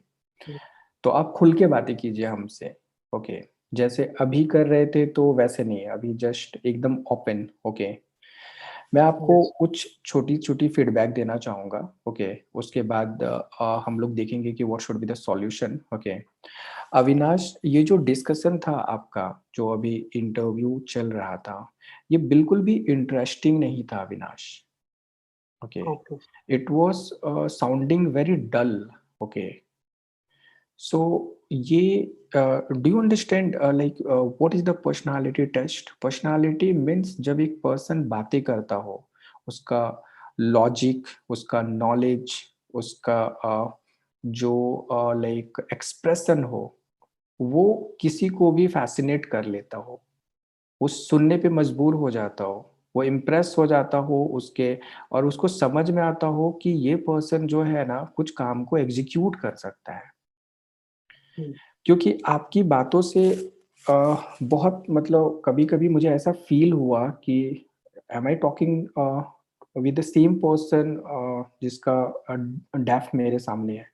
तो आप खुल के बातें कीजिए हमसे. ओके. जैसे अभी कर रहे थे तो वैसे नहीं है, अभी जस्ट एकदम ओपन. ओके. मैं आपको Yes. कुछ छोटी छोटी फीडबैक देना चाहूंगा. ओके. उसके बाद हम लोग देखेंगे कि what should be the solution. Okay. Avinash, ये जो डिस्कशन था आपका, जो अभी इंटरव्यू चल रहा था, ये बिल्कुल भी इंटरेस्टिंग नहीं था Avinash. Okay. Okay. It was sounding very dull. Okay. So ये do you understand like what is the personality test? Personality means जब एक person बातें करता हो, उसका logic, उसका knowledge, उसका जो like expression हो, वो किसी को भी fascinate कर लेता हो, वो सुनने पे मजबूर हो जाता हो, वो इम्प्रेस हो जाता हो उसके, और उसको समझ में आता हो कि ये पर्सन जो है ना कुछ काम को एग्जीक्यूट कर सकता है. क्योंकि आपकी बातों से बहुत, मतलब कभी कभी मुझे ऐसा फील हुआ कि am I talking with the same person जिसका डेफ मेरे सामने है.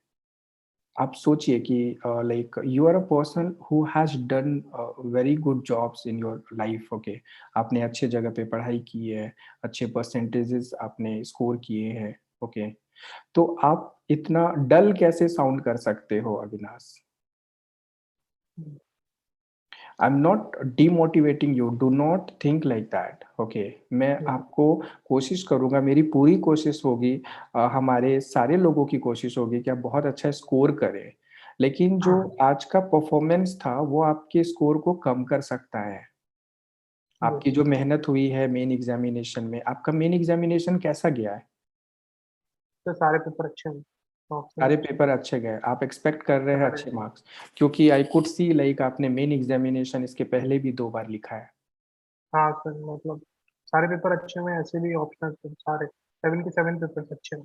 आप सोचिए कि like you are a person who has done very good jobs in your life. Okay. आपने अच्छे जगह पे पढ़ाई की है, अच्छे परसेंटेजेस आपने स्कोर किए हैं. ओके. तो आप इतना डल कैसे साउंड कर सकते हो Avinash? I am not demotivating you, do not think like that. Okay. मैं आपको कोशिश करूंगा, मेरी पूरी कोशिश होगी, हमारे सारे लोगों की कोशिश होगी कि आप बहुत अच्छा स्कोर करें, लेकिन जो आज का परफॉर्मेंस था वो आपके स्कोर को कम कर सकता है. आपकी जो मेहनत हुई है मेन एग्जामिनेशन में, आपका मेन एग्जामिनेशन कैसा गया है? तो सारे पेपर अच्छे हैं. सारे पेपर अच्छे गए. आप एक्सपेक्ट कर रहे हैं अच्छे मार्क्स? क्योंकि आई कुड सी लाइक आपने मेन एग्जामिनेशन इसके पहले भी 2 बार लिखा है. हाँ सर, मतलब सारे पेपर अच्छे हैं, ऐसे भी ऑप्शनल सारे 7 के 7 पेपर अच्छे हैं.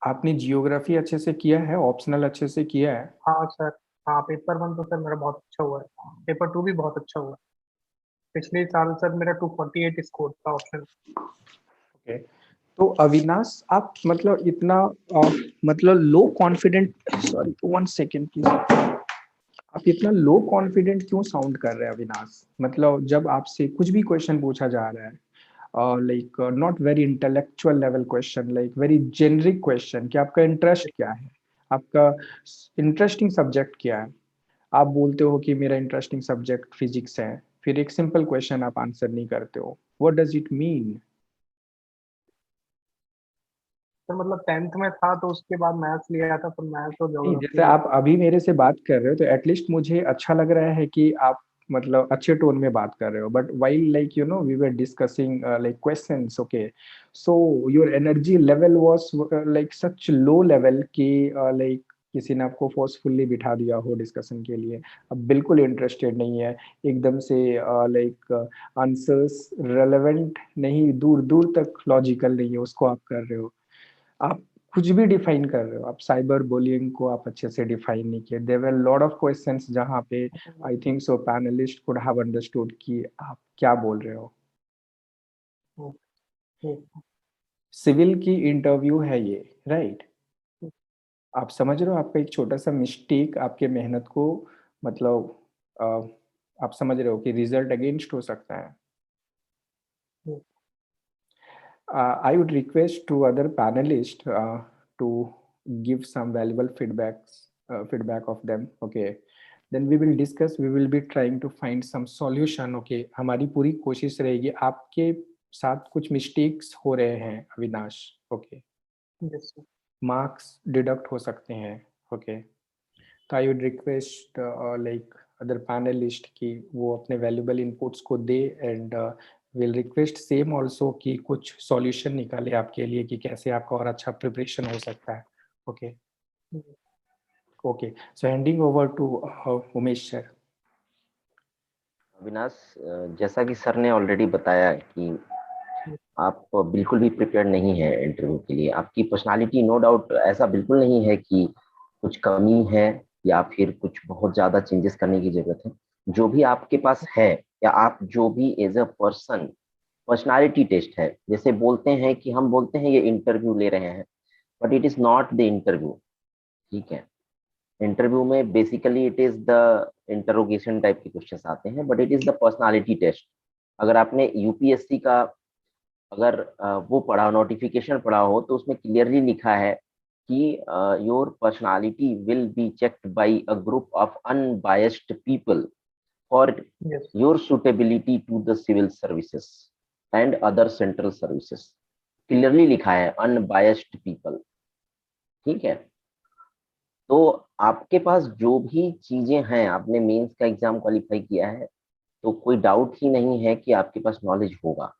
आपने जियोग्राफी अच्छे से किया है, ऑप्शनल अच्छे से किया है? हाँ सर. हाँ, पेपर 1 तो सर मेरा बहुत अच्छा हुआ है. पेपर 2 भी बहुत अच्छा हुआ है. पिछले साल सर मेरा 248 स्कोर था ऑप्शन. ओके. तो अविनाश आप मतलब इतना मतलब लो कॉन्फिडेंट, सॉरी 1 सेकेंड प्लीज, आप इतना लो कॉन्फिडेंट क्यों साउंड कर रहे हैं अविनाश? मतलब जब आपसे कुछ भी क्वेश्चन पूछा जा रहा है, like not very intellectual level question, like very generic question कि आपका इंटरेस्ट क्या है, आपका इंटरेस्टिंग सब्जेक्ट क्या है, आप बोलते हो कि मेरा इंटरेस्टिंग सब्जेक्ट फिजिक्स है, फिर एक सिंपल क्वेश्चन आप आंसर नहीं करते हो, व्हाट डज इट मीन? तो मतलब 10th में था तो उसके बाद मैथ्स लिया था, पर मैथ्स और नहीं, जैसे ज्योग्राफी। आप अभी मेरे से बात कर रहे हो तो एटलीस्ट मुझे अच्छा लग रहा है कि आप मतलब अच्छे टोन में बात कर रहे हो, but while like you know we were discussing like questions, okay, so your energy level was like such low level कि लाइक किसी ने आपको फोर्सफुली बिठा दिया हो डिस्कशन के लिए, अब बिल्कुल इंटरेस्टेड नहीं है, एकदम से लाइक आंसर्स रेलेवेंट नहीं, दूर दूर तक लॉजिकल नहीं है, उसको आप कर रहे हो, आप कुछ भी डिफाइन कर रहे हो, आप साइबर बुलिंग को आप अच्छे से डिफाइन नहीं किए, there were lot of questions जहां पे I think so panelist could have understood कि आप क्या बोल रहे हो। सिविल की इंटरव्यू है ये, राइट? आप समझ रहे हो आपका एक छोटा सा मिस्टेक आपके मेहनत को मतलब अ, आप समझ रहे हो कि रिजल्ट अगेंस्ट हो सकता है। I would request to other panelists to give some valuable feedback of them. Okay, then we will discuss. We will be trying to find some solution. Okay, हमारी पूरी कोशिश रहेगी, आपके साथ कुछ मिस्टेक्स हो रहे हैं अविनाश, ओके, मार्क्स डिडक्ट हो सकते हैं, ओके, तो I would request like other panelist कि वो अपने वैल्यूबल इनपुट्स को दे, and will request same also कि कुछ सॉल्यूशन निकाले आपके लिए कि कैसे आपका और अच्छा प्रिपरेशन हो सकता है, okay okay, so handing over to Umesh sir. Avinash, जैसा कि सर ने ऑलरेडी बताया कि आप बिल्कुल भी प्रिपेयर नहीं है इंटरव्यू के लिए, आपकी पर्सनालिटी नो डाउट ऐसा बिल्कुल नहीं है कि कुछ कमी है या फिर कुछ बहुत ज्यादा चेंजेस करने की जरूरत है। जो भी आपके पास है या आप जो भी as a person, personality test है, जैसे बोलते हैं कि हम बोलते हैं ये इंटरव्यू ले रहे हैं, but it is not the interview, ठीक है। इंटरव्यू में basically it is the interrogation type के क्वेश्चंस आते हैं, but it is the personality test. अगर आपने यूपीएससी का अगर वो पढ़ा, नोटिफिकेशन पढ़ा हो, तो उसमें क्लियरली लिखा है कि your personality will be checked by a group of unbiased people for your suitability to the civil services and other central services. Clearly लिखा है अनबायस्ड पीपल, ठीक है। तो आपके पास जो भी चीजें हैं, आपने मेंस का एग्जाम क्वालिफाई किया है, तो कोई डाउट ही नहीं है कि आपके पास नॉलेज होगा,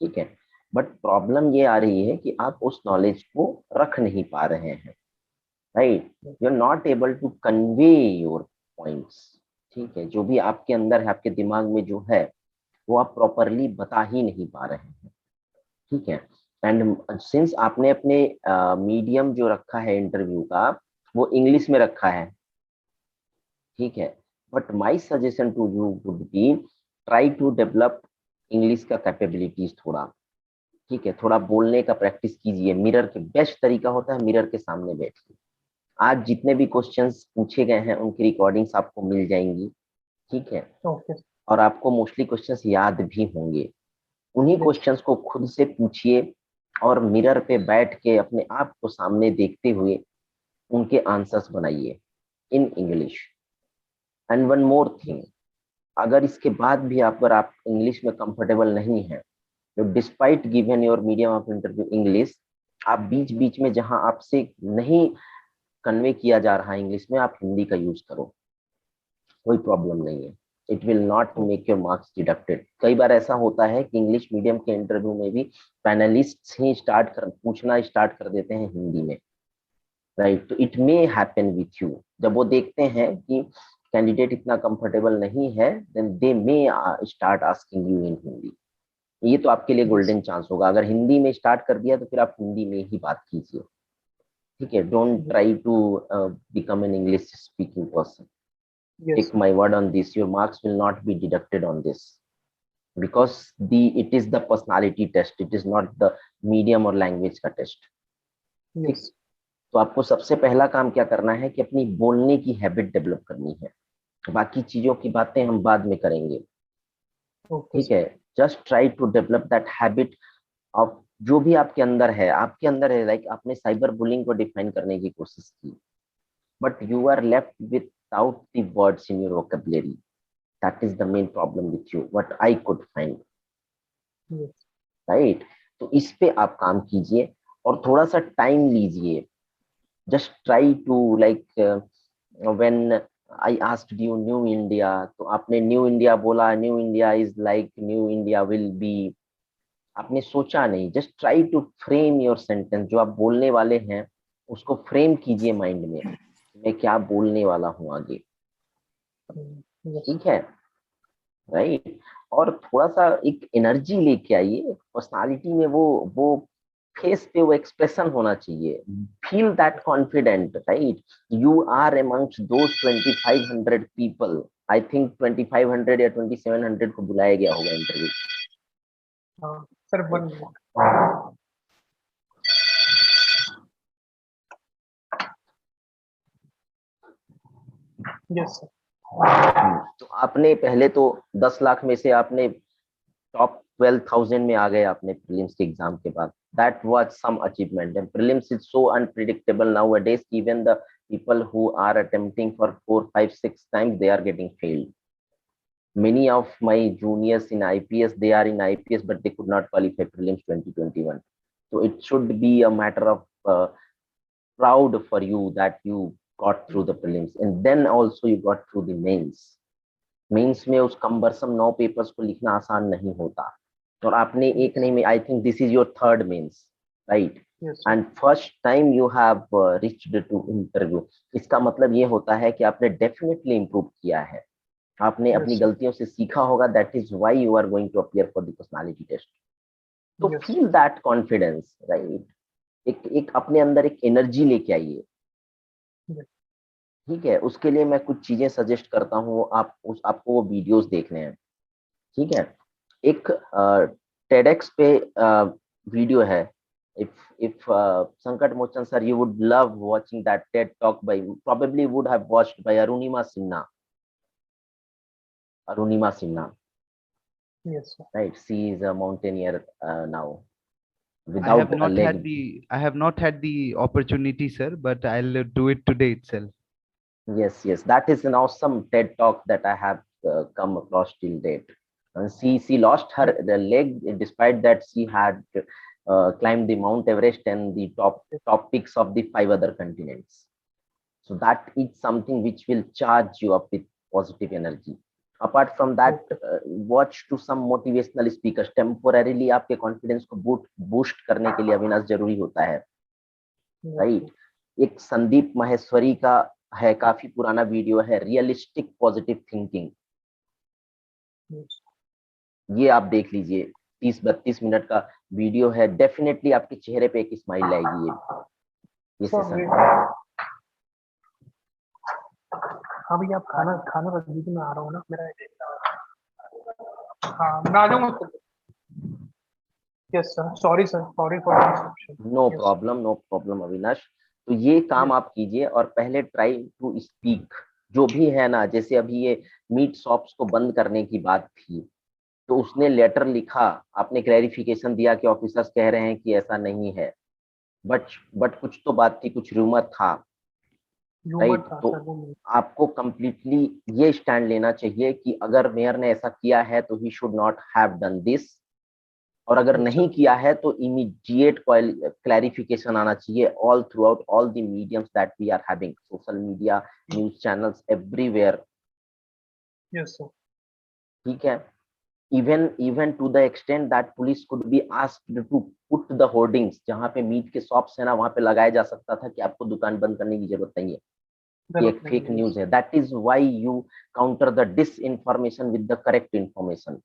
ठीक है। बट प्रॉब्लम ये आ रही है कि आप उस नॉलेज को रख नहीं पा रहे हैं, right, you are not able to convey your points, ठीक है। जो भी आपके अंदर है, आपके दिमाग में जो है, वो आप प्रॉपरली बता ही नहीं पा रहे हैं, ठीक है। एंड सिंस आपने अपने मीडियम जो रखा है इंटरव्यू का, वो इंग्लिश में रखा है, ठीक है, but my suggestion to you would be try to develop English का कैपेबिलिटीज थोड़ा, ठीक है। थोड़ा बोलने का प्रैक्टिस कीजिए, मिरर के बेस्ट तरीका होता है मिरर के सामने बैठिए। आज जितने भी क्वेश्चंस पूछे गए हैं उनकी रिकॉर्डिंग्स आपको मिल जाएंगी, ठीक है, और आपको मोस्टली क्वेश्चंस याद भी होंगे। उन्हीं क्वेश्चंस को खुद से पूछिए और मिरर पे बैठ के अपने आप को सामने देखते हुए उनके आंसर्स बनाइए in English. And one more thing, अगर इसके बाद भी अगर आप इंग्लिश में कंफर्टेबल नहीं है, तो despite given your medium of interview English, आप बीच बीच में जहां आपसे नहीं कन्वे किया जा रहा है इंग्लिश में, आप हिंदी का यूज करो, कोई प्रॉब्लम नहीं है। It will not make your marks deducted. कई बार ऐसा होता है कि इंग्लिश मीडियम के इंटरव्यू में भी पैनलिस्ट ही पूछना स्टार्ट कर देते हैं हिंदी में, राइट। तो it may happen with you, जब वो देखते हैं कि कैंडिडेट इतना कंफर्टेबल नहीं है, then they may start asking you in Hindi. ये तो आपके लिए गोल्डन चांस होगा, अगर हिंदी में स्टार्ट कर दिया तो फिर आप हिंदी में ही बात कीजिए, ठीक है। Don't try to become an English speaking person. Take my word on this, your marks will not be deducted on this, because it is the personality test, it is not the medium और language का test. Yes. तो आपको सबसे पहला काम क्या करना है कि अपनी बोलने की हैबिट डेवलप करनी है, बाकी चीजों की बातें हम बाद में करेंगे. Okay. ठीक है, just try to develop that habit of जो भी आपके अंदर है, लाइक आपने साइबर बुलिंग को डिफाइन करने की कोशिश की, but you are left without the words in your vocabulary. That is the main problem with you, what I could find. Yes. Right, तो इस पे आप काम कीजिए और थोड़ा सा टाइम लीजिए. Just try to like when I asked you New India, तो आपने न्यू इंडिया बोला, New India is like New India will be. आपने सोचा नहीं, just try to frame your sentence. जो आप बोलने वाले हैं उसको फ्रेम कीजिए माइंड में, मैं क्या बोलने वाला हूँ आगे. Yes. ठीक है, राइट. और थोड़ा सा एक एनर्जी लेके आइए पर्सनालिटी में, वो फेस पे वो एक्सप्रेशन होना चाहिए. Feel that confident, right. You are amongst those 2500 people. I think 2500 या 2700 को बुलाया गया होगा interview. Sir, 1 minute. Yes, sir. तो आपने पहले तो 10 लाख में से आपने टॉप 12,000 में आ गए आपने प्रीलिम्स के एग्जाम के बाद. That was some achievement. And prelims is so unpredictable nowadays. Even the people who are attempting for 4, 5, 6 times, they are getting failed. Many of my juniors in IPS, they are in IPS but they could not qualify prelims 2021. So it should be a matter of proud for you that you got through the prelims, and then also you got through the mains. Mains में उस cumbersome 9 papers को लिखना आसान नहीं होता, और आपने एक नहीं में, I think this is your third mains, right. Yes, sir. And first time you have reached to interview. इसका मतलब ये होता है कि आपने डेफिनेटली इंप्रूव किया है, आपने Yes, अपनी sir. गलतियों से सीखा होगा. That is why you are going to appear for the personality test. तो Yes. Feel that confidence, right. एक अपने अंदर एक एनर्जी लेके आइए. Yes. ठीक है, उसके लिए मैं कुछ चीजें सजेस्ट करता हूँ. आपको वो वीडियोस देखने हैं. ठीक है, एक TEDx पे वीडियो है. if Sankat Mochan sir, you would love watching that TED talk by, probably would have watched by Arunima Sinha. Yes, sir. Right, she is a mountaineer now I without have a not leg. had the opportunity, sir, but I'll do it today itself. Yes, that is an awesome TED talk that I have come across till date. And she lost the leg, despite that she had climbed the Mount Everest and the top peaks of the 5 other continents. So that is something which will charge you up with positive energy. Apart from that, watch to some motivational speakers. Temporarily आपके confidence को boost करने के लिए अविनाश जरूरी होता है, right? एक संदीप माहेश्वरी का है, काफी पुराना वीडियो है, रियलिस्टिक पॉजिटिव थिंकिंग. ये आप देख लीजिए, 30-32 मिनट का वीडियो है. डेफिनेटली आपके चेहरे पे एक स्माइल आएगी ये सेशन. हाँ भैया, आप खाना रख दीजिए, मैं आ रहा हूँ ना. मेरा हाँ, मैं आ जाऊँगा. Yes sir, sorry for interruption. No problem Avinash. तो ये काम आप कीजिए और पहले ट्राई टू स्पीक. जो भी है ना, जैसे अभी ये मीट शॉप्स को बंद करने की बात थी, तो उसने लेटर लिखा, आपने क्लैरिफिकेशन दिया कि ऑफिसर्स कह रहे हैं कि ऐसा नहीं है, बट कुछ तो बात थी, कुछ रूमर था, राइट. तो आपको कंप्लीटली ये स्टैंड लेना चाहिए कि अगर मेयर ने ऐसा किया है तो he should not have done this, और अगर नहीं किया है तो इमीडिएट क्लैरिफिकेशन आना चाहिए all throughout all the mediums that we are having, social media, news channels, everywhere. Yes sir. ठीक है, even to the extent that police could be asked to put the hoardings, जहाँ पे meet के shops है ना, वहां पे लगाया जा सकता था कि आपको दुकान बंद करने की जरूरत नहीं है, ये एक फेक न्यूज है. That is why you counter the disinformation with the correct information.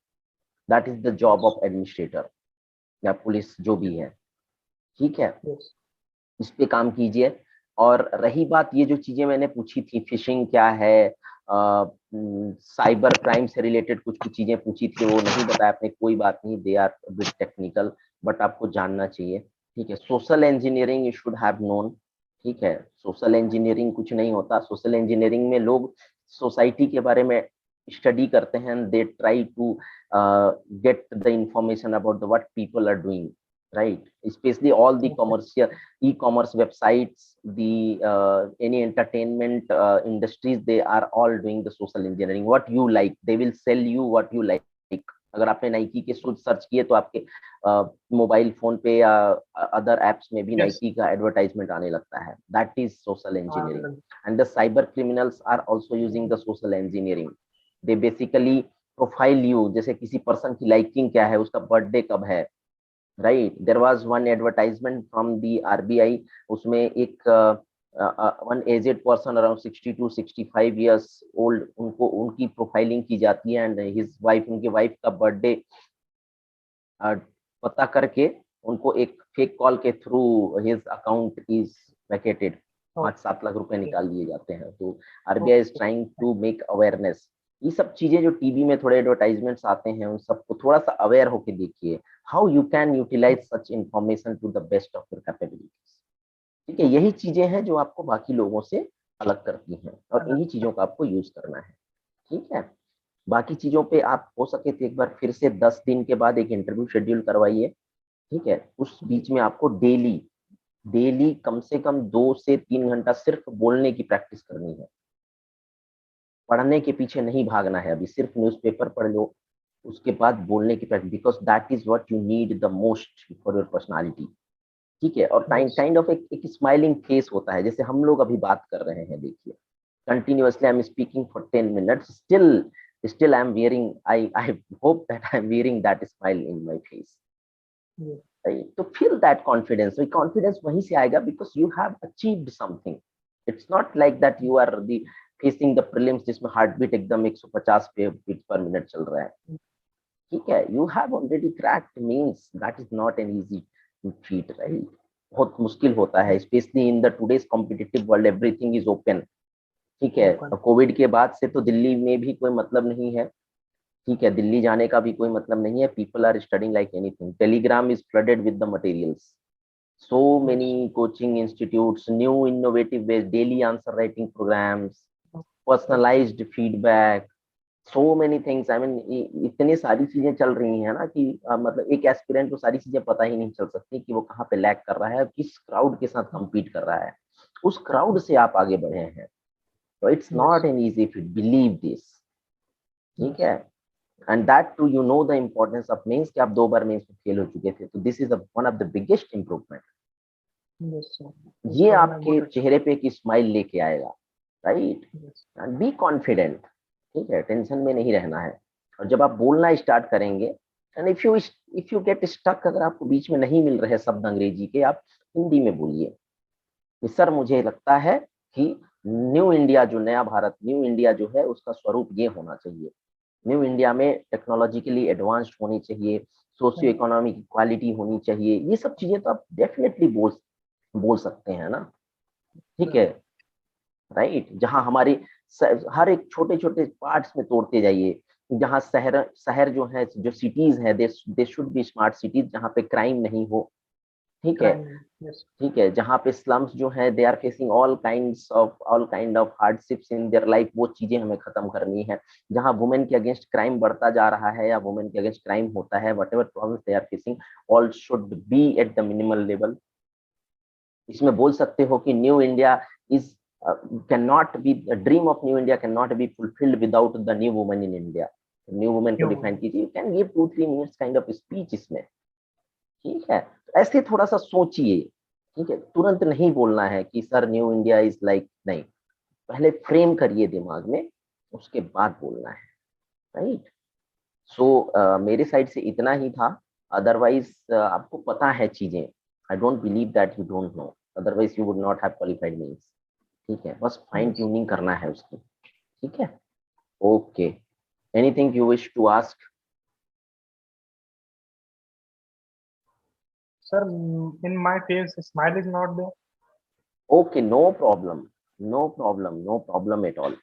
That is the job of administrator या पुलिस, जो भी है. ठीक है, इस पे काम कीजिए. और रही बात ये जो चीजें मैंने पूछी थी, फिशिंग क्या है, साइबर क्राइम से रिलेटेड कुछ कुछ चीजें पूछी थी, वो नहीं बताया आपने, कोई बात नहीं, they are bit technical, but आपको जानना चाहिए। ठीक है, social engineering you should have known. ठीक है, सोशल इंजीनियरिंग कुछ नहीं होता, सोशल इंजीनियरिंग में लोग सोसाइटी के बारे में स्टडी करते हैं, they try to get the information about the what people are doing, right? Especially all the commercial e-commerce websites, the any entertainment industries, they are all doing the social engineering. What you like, they will sell you what you like. अगर आपने Nike के shoes search किए तो आपके mobile phone पे या other apps में भी नाइकी का एडवर्टाइजमेंट आने लगता है. That is social engineering. And the cyber criminals are also using the social engineering. They basically profile you, जैसे किसी पर्सन की लाइकिंग क्या है, उसका बर्थडे कब है, right? There was one advertisement from the RBI, उसमें एक one aged person around 60 to 65 years old, उनको उनकी प्रोफाइलिंग की जाती है, एंड हिज वाइफ, उनके वाइफ का बर्थडे पता करके उनको एक फेक कॉल के through his account is vacated, 5-7 lakh रुपए निकाल दिए जाते हैं. तो RBI is trying to make awareness. ये सब चीजें जो टीवी में थोड़े एडवर्टाइजमेंट्स आते हैं, उन सबको थोड़ा सा अवेयर होके देखिए, how you can utilise such information to the best of your capabilities. ठीक है, यही चीजें हैं जो आपको बाकी लोगों से अलग करती हैं, और इन्हीं चीजों का आपको यूज करना है. ठीक है, बाकी चीजों पे आप हो सके तो एक बार फिर से 10 दिन के बाद एक इंटरव्यू शेड्यूल करवाइए. ठीक है, उस बीच में आपको डेली कम से कम 2 से 3 घंटा सिर्फ बोलने की प्रैक्टिस करनी है. पढ़ने के पीछे नहीं भागना है. अभी सिर्फ न्यूज़पेपर पढ़ लो, उसके बाद बोलने की practice, because that is what you need the most for your personality. ठीक है, और काइंड ऑफ एक स्माइलिंग फेस होता है, जैसे हम लोग अभी बात कर रहे हैं. देखिए, continuously I am speaking for 10 minutes, still I am wearing, I hope that I am wearing that smile in my face. Right? तो feel that confidence. So confidence वहीं से आएगा, because you have achieved something. It's not like that you are the facing the prelims जिसमें heart beat एकदम 150 beats per minute चल रहा है. ठीक है, you have already cracked means. That is not an easy feat, right? बहुत मुश्किल होता है, especially in the today's competitive world, everything is open. ठीक है, कोविड के बाद से तो दिल्ली में भी कोई मतलब नहीं है. ठीक है, दिल्ली जाने का भी कोई मतलब नहीं है. People are studying like anything. Telegram is flooded with the materials. So many coaching institutes, new innovative ways, daily answer writing programs, personalized feedback, so many things. I mean, इतनी सारी चीजें चल रही हैं ना कि मतलब एक एस्पिरेंट को सारी चीजें पता ही नहीं चल सकती कि वो कहाँ पे लैग कर रहा है, किस क्राउड के साथ compete कर रहा है. उस क्राउड से आप आगे बढ़े हैं. So it's not an easy feat, believe this. ठीक है, and that too you know the importance of means कि आप 2 बार means में फेल हो चुके थे. तो this is one of the biggest improvement. ये आपके चेहरे पे एक स्माइल लेके आएगा, राइट? And be confident. ठीक है, टेंशन में नहीं रहना है. और जब आप बोलना स्टार्ट करेंगे, and if you get stuck, अगर आपको बीच में नहीं मिल रहे शब्द अंग्रेजी के, आप हिंदी में बोलिए. सर मुझे लगता है कि न्यू इंडिया, जो नया भारत, न्यू इंडिया जो है, उसका स्वरूप ये होना चाहिए. न्यू इंडिया में टेक्नोलॉजिकली एडवांस्ड होनी चाहिए, सोशियो इकोनॉमिक इक्वालिटी होनी चाहिए. ये सब चीजें तो आप डेफिनेटली बोल सकते हैं ना. ठीक है, राइट? जहां हमारी हर एक छोटे छोटे पार्ट्स में तोड़ते जाइए. जहां शहर जो है, जो सिटीज है, they should be smart cities, जहां पे क्राइम नहीं हो. ठीक है, ठीक है, जहाँ पे स्लम्स जो है, they are facing all kind of hardships in their life, वो चीजें हमें खत्म करनी है. जहाँ वुमेन के अगेंस्ट क्राइम बढ़ता जा रहा है, या वुमेन के अगेंस्ट क्राइम होता है, whatever problems they are facing, all should be at the minimal level. इसमें बोल सकते हो कि new India is cannot be, a dream of new India cannot be fulfilled without the new woman in India. New women को define कीजिए. You can give 2-3 minutes kind of speech इसमें. ठीक है, ऐसे थोड़ा सा सोचिए. ठीक है, तुरंत नहीं बोलना है कि sir new India is like, नहीं, पहले फ्रेम करिए दिमाग में, उसके बाद बोलना है, राइट? सो मेरे साइड से इतना ही था. अदरवाइज आपको पता है चीजें. I don't believe that you don't know, otherwise you would not have qualified means. ठीक है, बस फाइन ट्यूनिंग करना है उसकी. ठीक है, okay. Anything you wish to ask? Sir, in my face, smile is not there. Okay, no problem at all.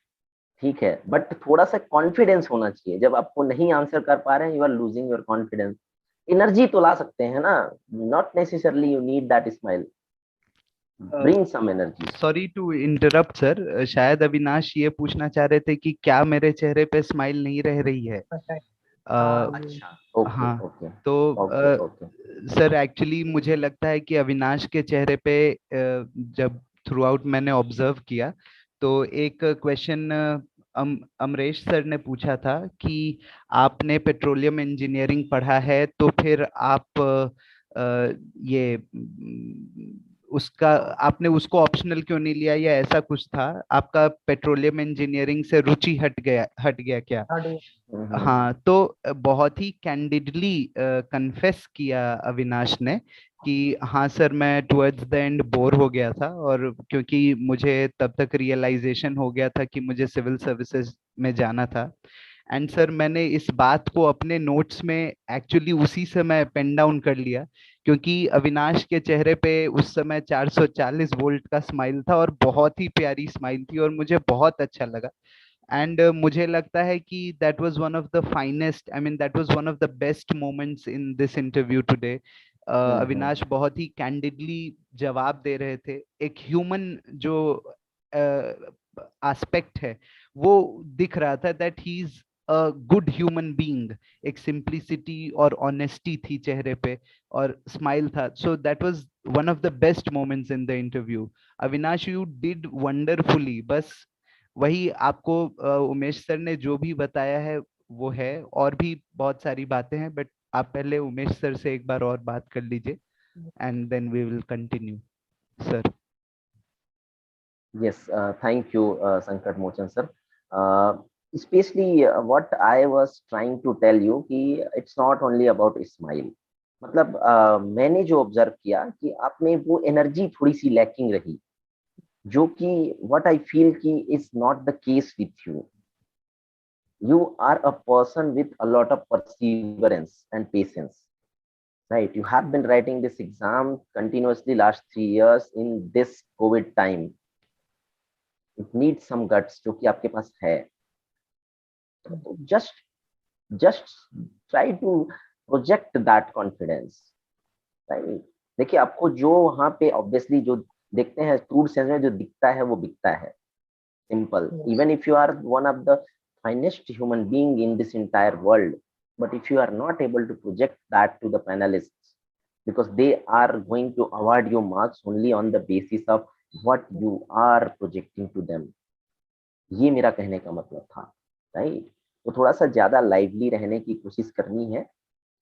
ठीक है, बट थोड़ा सा कॉन्फिडेंस होना चाहिए। जब आपको नहीं आंसर कर पा रहे हैं, you are losing your confidence. Energy तो ला सकते हैं ना, not necessarily you need that smile, bring some energy. Sorry to interrupt sir, शायद अविनाश ये पूछना चाह रहे थे कि क्या मेरे चेहरे पे स्माइल नहीं रह रही है। अच्छा, ओके हाँ, ओके तो ओके ओके। सर एक्चुअली मुझे लगता है कि अविनाश के चेहरे पे जब थ्रू आउट मैंने ऑब्जर्व किया, तो एक क्वेश्चन अमरेश सर ने पूछा था कि आपने पेट्रोलियम इंजीनियरिंग पढ़ा है, तो फिर आप ये उसका आपने उसको ऑप्शनल क्यों नहीं लिया, या ऐसा कुछ था, आपका पेट्रोलियम इंजीनियरिंग से रुचि हट गया क्या? हाँ, तो बहुत ही कैंडिडली कन्फेस किया अविनाश ने कि हाँ सर, मैं टुवर्ड्स द एंड बोर हो गया था, और क्योंकि मुझे तब तक रियलाइजेशन हो गया था कि मुझे सिविल सर्विसेज में जाना था। एंड सर, मैंने इस बात को अपने नोट्स में एक्चुअली उसी समय पेन डाउन कर लिया, क्योंकि अविनाश के चेहरे पे उस समय 440 वोल्ट का स्माइल था, और बहुत ही प्यारी स्माइल थी, और मुझे बहुत अच्छा लगा। एंड मुझे लगता है कि that was one of the finest, I mean that was one of the best moments in this interview today. Avinash बहुत ही कैंडिडली जवाब दे रहे थे। एक ह्यूमन जो एस्पेक्ट है वो दिख रहा था, that he is a good human being. एक सिंप्लिसिटी और ऑनेस्टी थी चेहरे पे, और स्माइल था। So that was one of the best moments in the interview. Avinash, you did wonderfully. बस वही आपको उमेश सर ने जो भी बताया है वो है, और भी बहुत सारी बातें हैं, बट आप पहले उमेश सर से एक बार और बात कर लीजिए, and then we will continue sir. Yes, thank you, Sankat Mochan sir. Especially what I was trying to tell you कि it's not only about smile. मतलब मैंने जो ऑब्जर्व किया कि आप में वो एनर्जी थोड़ी सी लैकिंग रही, जो कि what I feel कि is not the case with you. You are a person with a lot of perseverance and patience. Right? You have been writing this exam continuously last 3 years in this COVID time. It needs some guts जो कि आपके पास है। just try to project that confidence, right? देखिए, आपको जो वहां पे obviously जो देखते हैं ट्रूथ सेंस में जो दिखता है वो बिकता है, simple. Even if you are one of the finest human being in this entire world, but if you are not able to project that to the panelists, because they are going to award your marks only on the basis of what you are projecting to them, ये मेरा कहने का मतलब था, right? तो थोड़ा सा ज्यादा लाइवली रहने की कोशिश करनी है,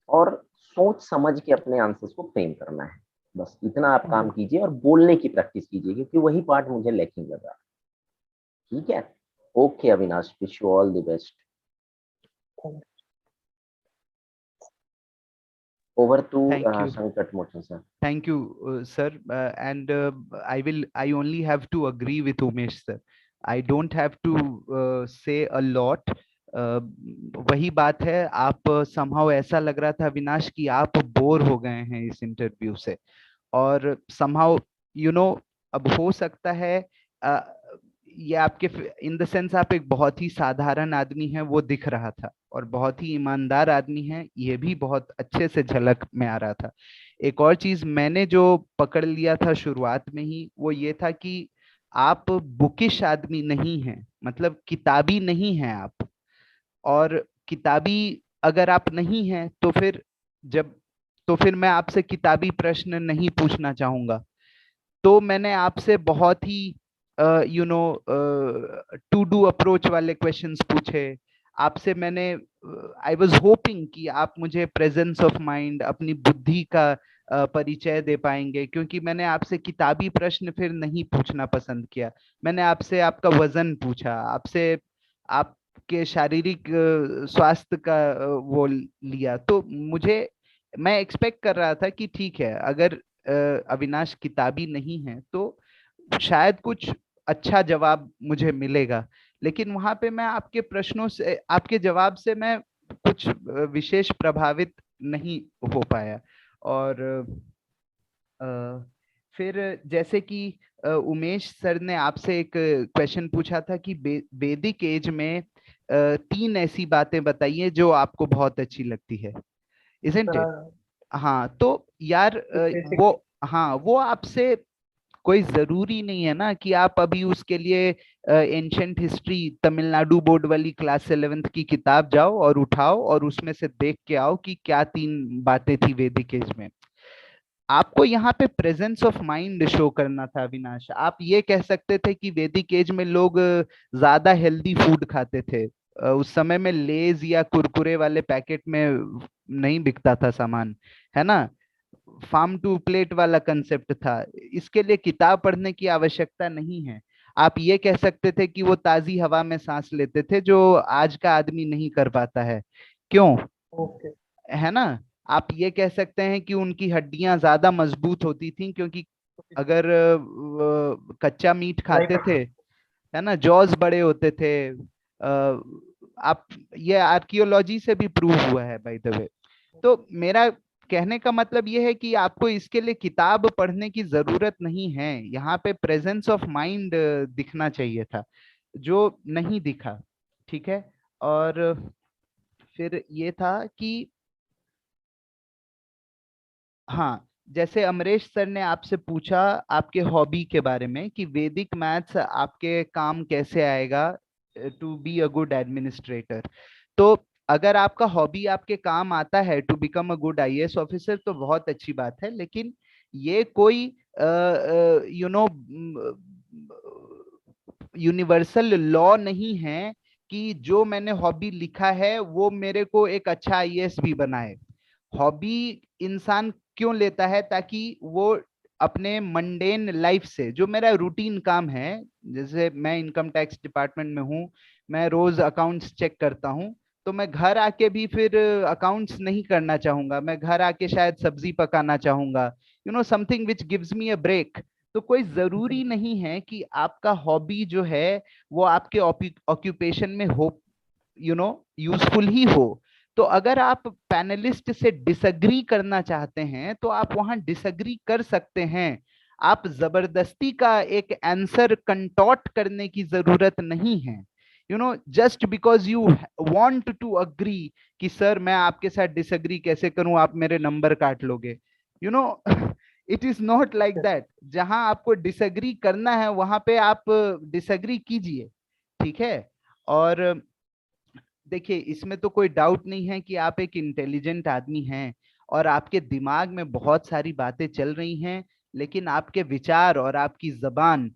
और सोच समझ के अपने आंसर्स को फ्रेम करना है। बस इतना आप काम कीजिए, और बोलने की प्रैक्टिस कीजिए, क्योंकि वही पार्ट मुझे लैकिंग लगा। ठीक है, okay Avinash, wish you all the best. Over to Thank you. Sankat Mochan sir. Thank you, sir. And I only have to agree with Umesh, sir. I don't have to say a lot. वही बात है, आप somehow ऐसा लग रहा था अविनाश कि आप बोर हो गए हैं इस इंटरव्यू से, और somehow अब हो सकता है ये आपके इन द सेंस आप एक बहुत ही साधारण आदमी हैं वो दिख रहा था, और बहुत ही ईमानदार आदमी हैं ये भी बहुत अच्छे से झलक में आ रहा था। एक और चीज मैंने जो पकड़ लिया था शुरुआत में ही, वो ये था कि आप बुकिश आदमी नहीं हैं, मतलब किताबी नहीं हैं आप। और किताबी अगर आप नहीं हैं तो फिर मैं आपसे किताबी प्रश्न नहीं पूछना चाहूंगा। तो मैंने आपसे बहुत ही टू डू अप्रोच वाले क्वेश्चंस पूछे आपसे। मैंने आई वाज होपिंग कि आप मुझे प्रेजेंस ऑफ माइंड, अपनी बुद्धि का परिचय दे पाएंगे, क्योंकि मैंने आपसे किताबी प्रश्न फिर नहीं पूछना पसंद किया। मैंने आपसे आपका वजन पूछा, आपसे आपके शारीरिक स्वास्थ्य का वो लिया। तो मैं एक्सपेक्ट कर रहा था कि ठीक है, अगर अविनाश किताबी नहीं है तो शायद कुछ अच्छा जवाब मुझे मिलेगा। लेकिन वहां पे मैं आपके प्रश्नों से, आपके जवाब से मैं कुछ विशेष प्रभावित नहीं हो पाया। और फिर जैसे कि उमेश सर ने आपसे एक क्वेश्चन पूछा था कि वैदिक एज में 3 ऐसी बातें बताइए जो आपको बहुत अच्छी लगती है, इजंट इट? हाँ, तो यार वो, हाँ, वो आपसे कोई जरूरी नहीं है ना कि आप अभी उसके लिए एंशंट हिस्ट्री तमिलनाडु बोर्ड वाली क्लास 11th की किताब जाओ और उठाओ और उसमें से देख के आओ कि क्या 3 बातें थी वैदिक एज में। आपको यहाँ पे प्रेजेंस ऑफ माइंड शो करना था अविनाश। आप ये कह सकते थे कि वैदिक एज में लोग ज्यादा हेल्दी फूड खाते थे। उस समय में लेज या कुरकुरे वाले पैकेट में नहीं बिकता था सामान, है ना। फार्म टू प्लेट वाला कंसेप्ट था। इसके लिए किताब पढ़ने की आवश्यकता नहीं है। आप ये कह सकते थे कि वो ताजी हवा में सांस लेते थे, जो आज का आदमी नहीं कर पाता है। क्यों? ओके। है ना। आप ये कह सकते हैं कि उनकी हड्डियां ज्यादा मजबूत होती थी, क्योंकि अगर कच्चा मीट खाते थे, है ना, जॉज बड़े होते थे। आप, ये आर्कियोलॉजी से भी प्रूव हुआ है बाय द वे। तो मेरा कहने का मतलब ये है कि आपको इसके लिए किताब पढ़ने की जरूरत नहीं है। यहाँ पे प्रेजेंस ऑफ माइंड दिखना चाहिए था, जो नहीं दिखा। ठीक है। और फिर ये था कि हाँ, जैसे अमरेश सर ने आपसे पूछा आपके हॉबी के बारे में कि वैदिक मैथ्स आपके काम कैसे आएगा to be a good administrator. तो अगर आपका हॉबी आपके काम आता है to become a good IAS officer तो बहुत अच्छी बात है, लेकिन ये कोई यूनिवर्सल लॉ नहीं है कि जो मैंने हॉबी लिखा है वो मेरे को एक अच्छा आईएएस भी बनाए। हॉबी इंसान क्यों लेता है? ताकि वो अपने मंडेन लाइफ से, जो मेरा रूटीन काम है, जैसे मैं इनकम टैक्स डिपार्टमेंट में हूँ, मैं रोज अकाउंट्स चेक करता हूँ, तो मैं घर आके भी फिर अकाउंट्स नहीं करना चाहूंगा। मैं घर आके शायद सब्जी पकाना चाहूंगा, something which gives me a break. तो कोई जरूरी नहीं है कि आपका हॉबी जो है वो आपके ऑक्यूपेशन में हो, यूजफुल ही हो। तो अगर आप पैनलिस्ट से डिसएग्री करना चाहते हैं तो आप वहां डिसएग्री कर सकते हैं। आप जबरदस्ती का एक आंसर कंटॉट करने की जरूरत नहीं है। Just because you want to agree कि सर मैं आपके साथ डिसएग्री कैसे करूं, आप मेरे नंबर काट लोगे। You know it is not like that. जहां आपको डिसएग्री करना है वहां पे आप डिसएग्री कीजिए। ठीक है। और देखिए, इसमें तो कोई डाउट नहीं है कि आप एक इंटेलिजेंट आदमी हैं और आपके दिमाग में बहुत सारी बातें चल रही हैं, लेकिन आपके विचार और आपकी जबान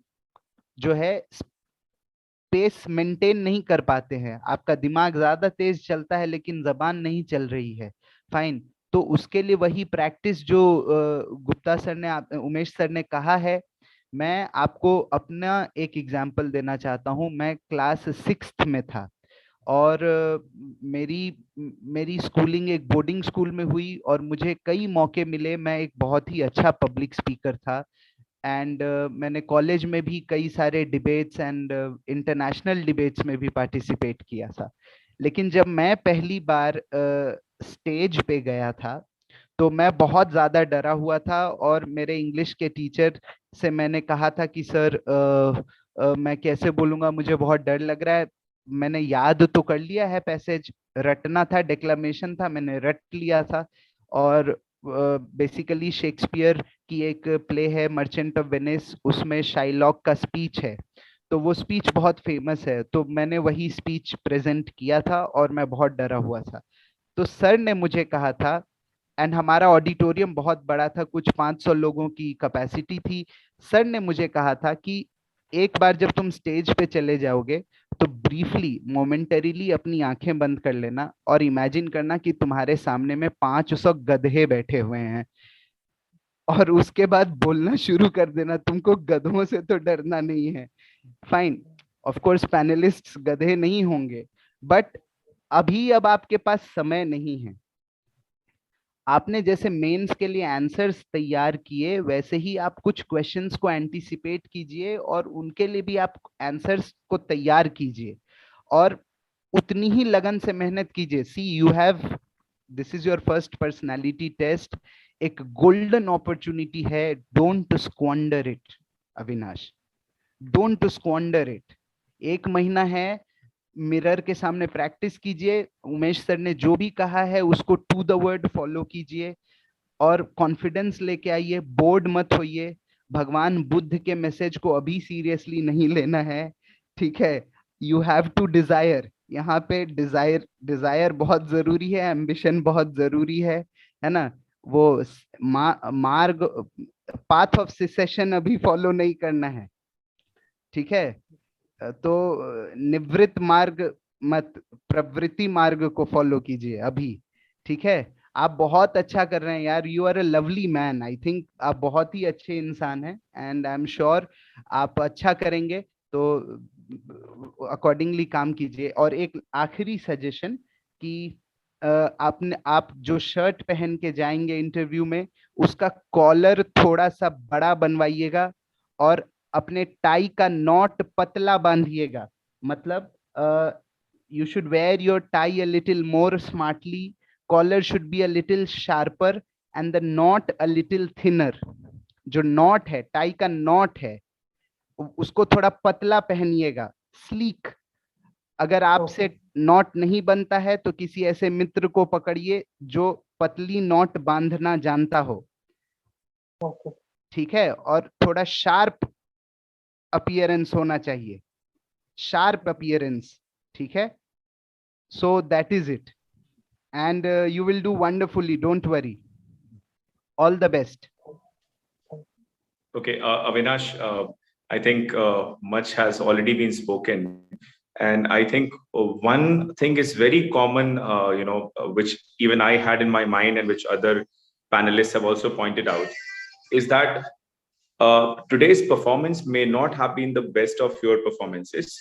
जो है स्पेस मेंटेन नहीं कर पाते हैं। आपका दिमाग ज्यादा तेज चलता है लेकिन जबान नहीं चल रही है। फाइन। तो उसके लिए वही प्रैक्टिस जो गुप्ता सर ने, उमेश सर ने कहा है। मैं आपको अपना एक एग्जाम्पल देना चाहता हूँ। मैं क्लास 6th में था और मेरी मेरी स्कूलिंग एक बोर्डिंग स्कूल में हुई और मुझे कई मौके मिले। मैं एक बहुत ही अच्छा पब्लिक स्पीकर था एंड मैंने कॉलेज में भी कई सारे डिबेट्स एंड इंटरनेशनल डिबेट्स में भी पार्टिसिपेट किया था। लेकिन जब मैं पहली बार स्टेज पे गया था तो मैं बहुत ज़्यादा डरा हुआ था और मेरे इंग्लिश के टीचर से मैंने कहा था कि सर मैं कैसे बोलूँगा, मुझे बहुत डर लग रहा है। मैंने याद तो कर लिया है पैसेज, रटना था, डेक्लामेशन था, मैंने रट लिया था। और बेसिकली शेक्सपियर की एक प्ले है मर्चेंट ऑफ वेनिस, उसमें शाइलॉक का स्पीच है, तो वो स्पीच बहुत फेमस है। तो मैंने वही स्पीच प्रेजेंट किया था और मैं बहुत डरा हुआ था। तो सर ने मुझे कहा था, एंड हमारा ऑडिटोरियम बहुत बड़ा था, कुछ 500 लोगों की कैपेसिटी थी। सर ने मुझे कहा था कि एक बार जब तुम स्टेज पे चले जाओगे तो ब्रीफली मोमेंटरीली अपनी आंखें बंद कर लेना और इमेजिन करना कि तुम्हारे सामने में 500 गधे बैठे हुए हैं और उसके बाद बोलना शुरू कर देना। तुमको गधों से तो डरना नहीं है। फाइन। ऑफ कोर्स पैनलिस्ट्स गधे नहीं होंगे, बट अभी अब आपके पास समय नहीं है। आपने जैसे मेंस के लिए आंसर्स तैयार किए, वैसे ही आप कुछ क्वेश्चंस को एंटीसिपेट कीजिए और उनके लिए भी आप आंसर्स को तैयार कीजिए और उतनी ही लगन से मेहनत कीजिए। See you have, this is your first personality test. एक गोल्डन अपॉर्चुनिटी है, don't squander it Avinash, don't squander it. 1 महीना है, मिरर के सामने प्रैक्टिस कीजिए, उमेश सर ने जो भी कहा है उसको टू द वर्ड फॉलो कीजिए और कॉन्फिडेंस लेके आइए, बोर्ड मत होइए। भगवान बुद्ध के मैसेज को अभी सीरियसली नहीं लेना है, ठीक है। यू हैव टू डिजायर, यहाँ पे डिजायर बहुत जरूरी है, एम्बिशन बहुत जरूरी है ना। वो मार्ग, पाथ ऑफ सिसेशन अभी फॉलो नहीं करना है, ठीक है। तो निवृत्त मार्ग मत, प्रवृत्ति मार्ग को फॉलो कीजिए अभी, ठीक है। आप बहुत अच्छा कर रहे हैं यार, you are a lovely man, I think आप बहुत ही अच्छे इंसान हैं एंड आई एम श्योर आप अच्छा करेंगे, तो अकॉर्डिंगली काम कीजिए। और एक आखिरी सजेशन कि आप जो शर्ट पहन के जाएंगे इंटरव्यू में, उसका कॉलर थोड़ा सा बड़ा बनवाइएगा और अपने टाई का नॉट पतला बांधिएगा। मतलब you should wear your tie a little more smartly, collar should be a little sharper and the knot a little thinner। जो नॉट है, टाई का नॉट है, उसको थोड़ा पतला पहनिएगा, स्लीक। अगर आपसे नॉट नहीं बनता है तो किसी ऐसे मित्र को पकड़िए जो पतली नॉट बांधना जानता हो, ठीक है। और थोड़ा शार्प अपीयरेंस होना चाहिए, शार्प अपीयरेंस, ठीक है। So that is it, and you will do wonderfully, don't worry, all the best. Okay, Avinash, I think much has already been spoken, and I think one thing is very common, which even I had in my mind and which other panelists have also pointed out, is that today's performance may not have been the best of your performances,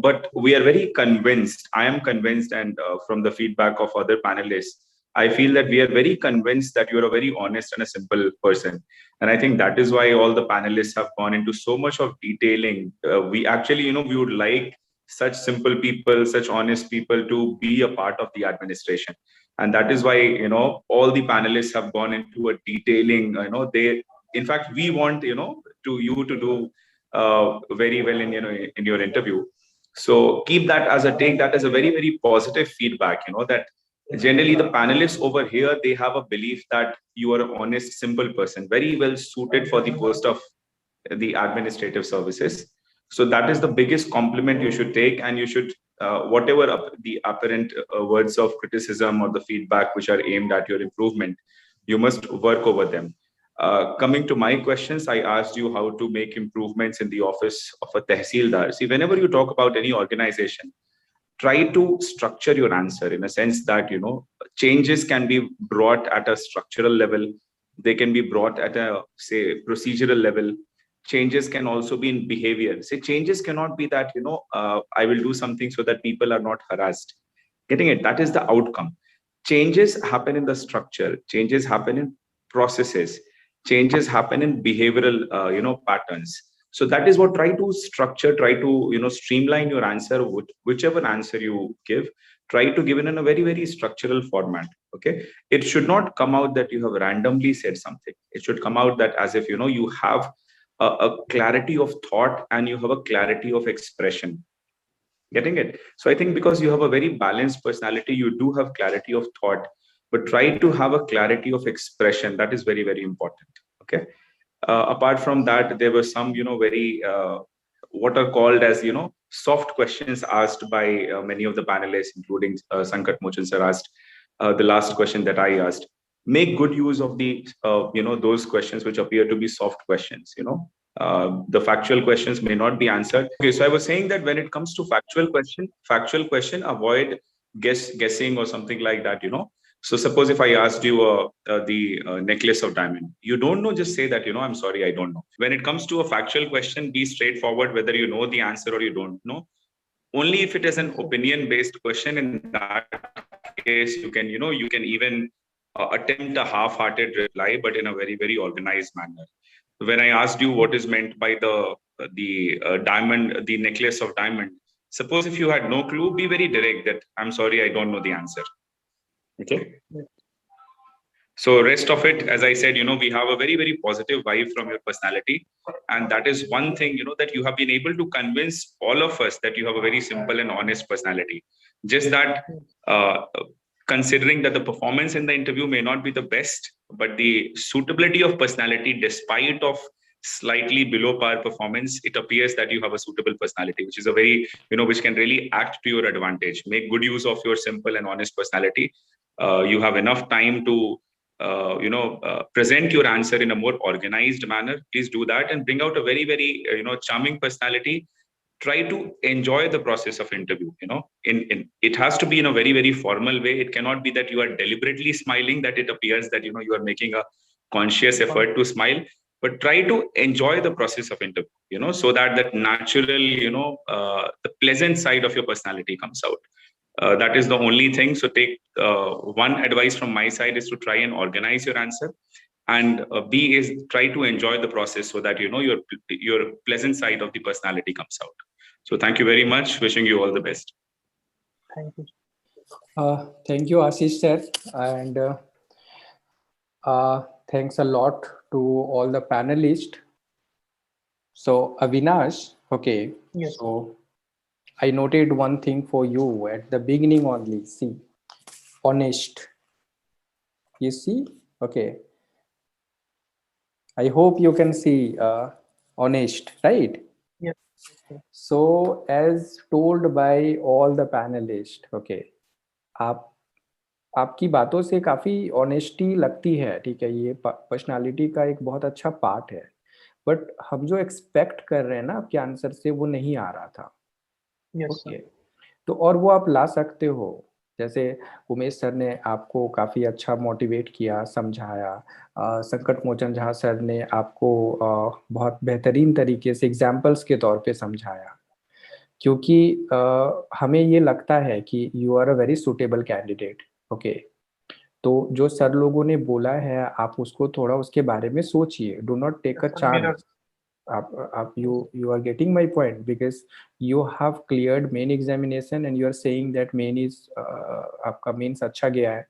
but we are very convinced, I am convinced, and from the feedback of other panelists, I feel that we are very convinced that you're a very honest and a simple person. And I think that is why all the panelists have gone into so much of detailing. We actually, we would like such simple people, such honest people to be a part of the administration. And that is why, all the panelists have gone into a detailing, in fact, we want, you to do very well in your interview. So keep that as take that as a very, very positive feedback, that generally the panelists over here, they have a belief that you are an honest, simple person, very well suited for the post of the administrative services. So that is the biggest compliment you should take, and you should, whatever the apparent words of criticism or the feedback which are aimed at your improvement, you must work over them. Coming to my questions, I asked you how to make improvements in the office of a tehsildar. See, whenever you talk about any organization, try to structure your answer in a sense that, changes can be brought at a structural level. They can be brought at a, say, procedural level. Changes can also be in behavior. Say, changes cannot be that, I will do something so that people are not harassed. Getting it? That is the outcome. Changes happen in the structure. Changes happen in processes. Changes happen in behavioral, patterns. So that is what, try to structure, try to, streamline your answer, whichever answer you give, try to give it in a very, very structural format. Okay. It should not come out that you have randomly said something. It should come out that as if, you have a clarity of thought and you have a clarity of expression. Getting it? So I think because you have a very balanced personality, you do have clarity of thought, but try to have a clarity of expression. That is very, very important. Okay. Apart from that, there were some, very, what are called as, soft questions asked by many of the panelists, including Sankat Mochan sir asked the last question that I asked. Make good use of the, those questions which appear to be soft questions, the factual questions may not be answered. Okay, so I was saying that when it comes to factual question, avoid guessing or something like that, So suppose if I asked you the necklace of diamond, you don't know, just say that, I'm sorry, I don't know. When it comes to a factual question, be straightforward, whether you know the answer or you don't know. Only if it is an opinion-based question, in that case, you can even attempt a half-hearted reply, but in a very, very organized manner. When I asked you what is meant by the diamond, the necklace of diamond, suppose if you had no clue, be very direct that I'm sorry, I don't know the answer. Okay. So rest of it, as I said, we have a very, very positive vibe from your personality. And that is one thing, that you have been able to convince all of us that you have a very simple and honest personality. Just that, considering that the performance in the interview may not be the best, but the suitability of personality, despite of slightly below par performance, it appears that you have a suitable personality, which is a very, which can really act to your advantage. Make good use of your simple and honest personality. You have enough time to present your answer in a more organized manner. Please do that and bring out a very, very charming personality. Try to enjoy the process of interview. In it has to be in a very, very formal way. It cannot be that you are deliberately smiling, that it appears that you are making a conscious effort to smile, but try to enjoy the process of interview, so that natural, the pleasant side of your personality comes out. That is the only thing. So take one advice from my side is to try and organize your answer, and B is try to enjoy the process so that your pleasant side of the personality comes out. So thank you very much. Wishing you all the best. Thank you. Thank you, Ashish sir, and thanks a lot to all the panelists. So Avinash, okay. Yes. So I noted one thing for you at the beginning only. See, honest. You see, okay. I hope you can see honest, right? Yes. So as told by all the panelists, okay, आपकी बातों से काफी honesty लगती है, ठीक है, ये personality का एक बहुत अच्छा पार्ट है, बट हम जो एक्सपेक्ट कर रहे हैं ना आपके आंसर से वो नहीं आ रहा था. ओके, तो और वो आप ला सकते हो. जैसे उमेश सर ने आपको काफी अच्छा मोटिवेट किया, समझाया. संकट मोचन झा सर ने आपको बहुत बेहतरीन तरीके से एग्जाम्पल्स के तौर पे समझाया, क्योंकि हमें ये लगता है कि you are a very suitable candidate. Okay, तो जो सर लोगों ने बोला है आप उसको थोड़ा उसके बारे में सोचिए. Do not take a chance. आप you are getting my point, because you have cleared main examination and you are saying that main is आपका मेंस अच्छा गया है,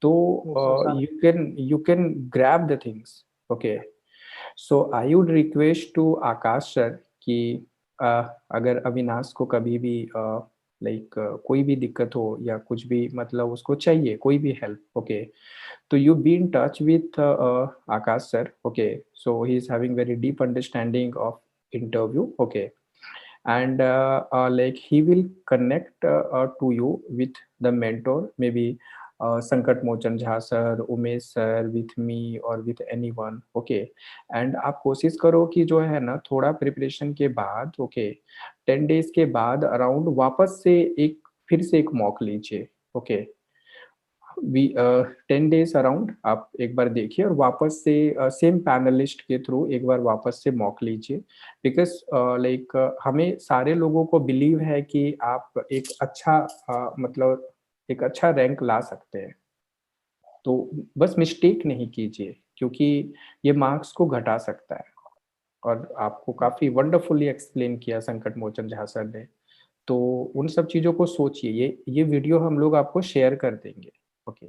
तो you can grab the things. Okay, so I would request to Akash sir कि अगर अविनाश को कभी भी लाइक कोई भी दिक्कत हो या कुछ भी, मतलब उसको चाहिए कोई भी help, okay, so you be in touch with Akash sir, okay, so he is having very deep understanding of interview, okay, and like he will connect to you with the mentor, maybe Sankat Mochan Jha sir, Umesh sir, with me or with anyone, okay, and आप कोशिश करो कि जो है ना थोड़ा preparation के बाद, okay, 10 days के बाद अराउंड वापस से एक फिर से एक मॉक लीजिए, okay, 10 days अराउंड आप एक बार देखिए और वापस से सेम पैनलिस्ट के थ्रू एक बार वापस से मॉक लीजिए, बिकॉज लाइक हमें सारे लोगों को बिलीव है कि आप एक अच्छा मतलब एक अच्छा रैंक ला सकते हैं, तो बस मिस्टेक नहीं कीजिए क्योंकि ये मार्क्स को घटा सकता है. और आपको काफी वंडरफुली एक्सप्लेन किया संकट मोचन झा सर ने, तो उन सब चीजों को सोचिए. ये वीडियो हम लोग आपको शेयर कर देंगे, ओके,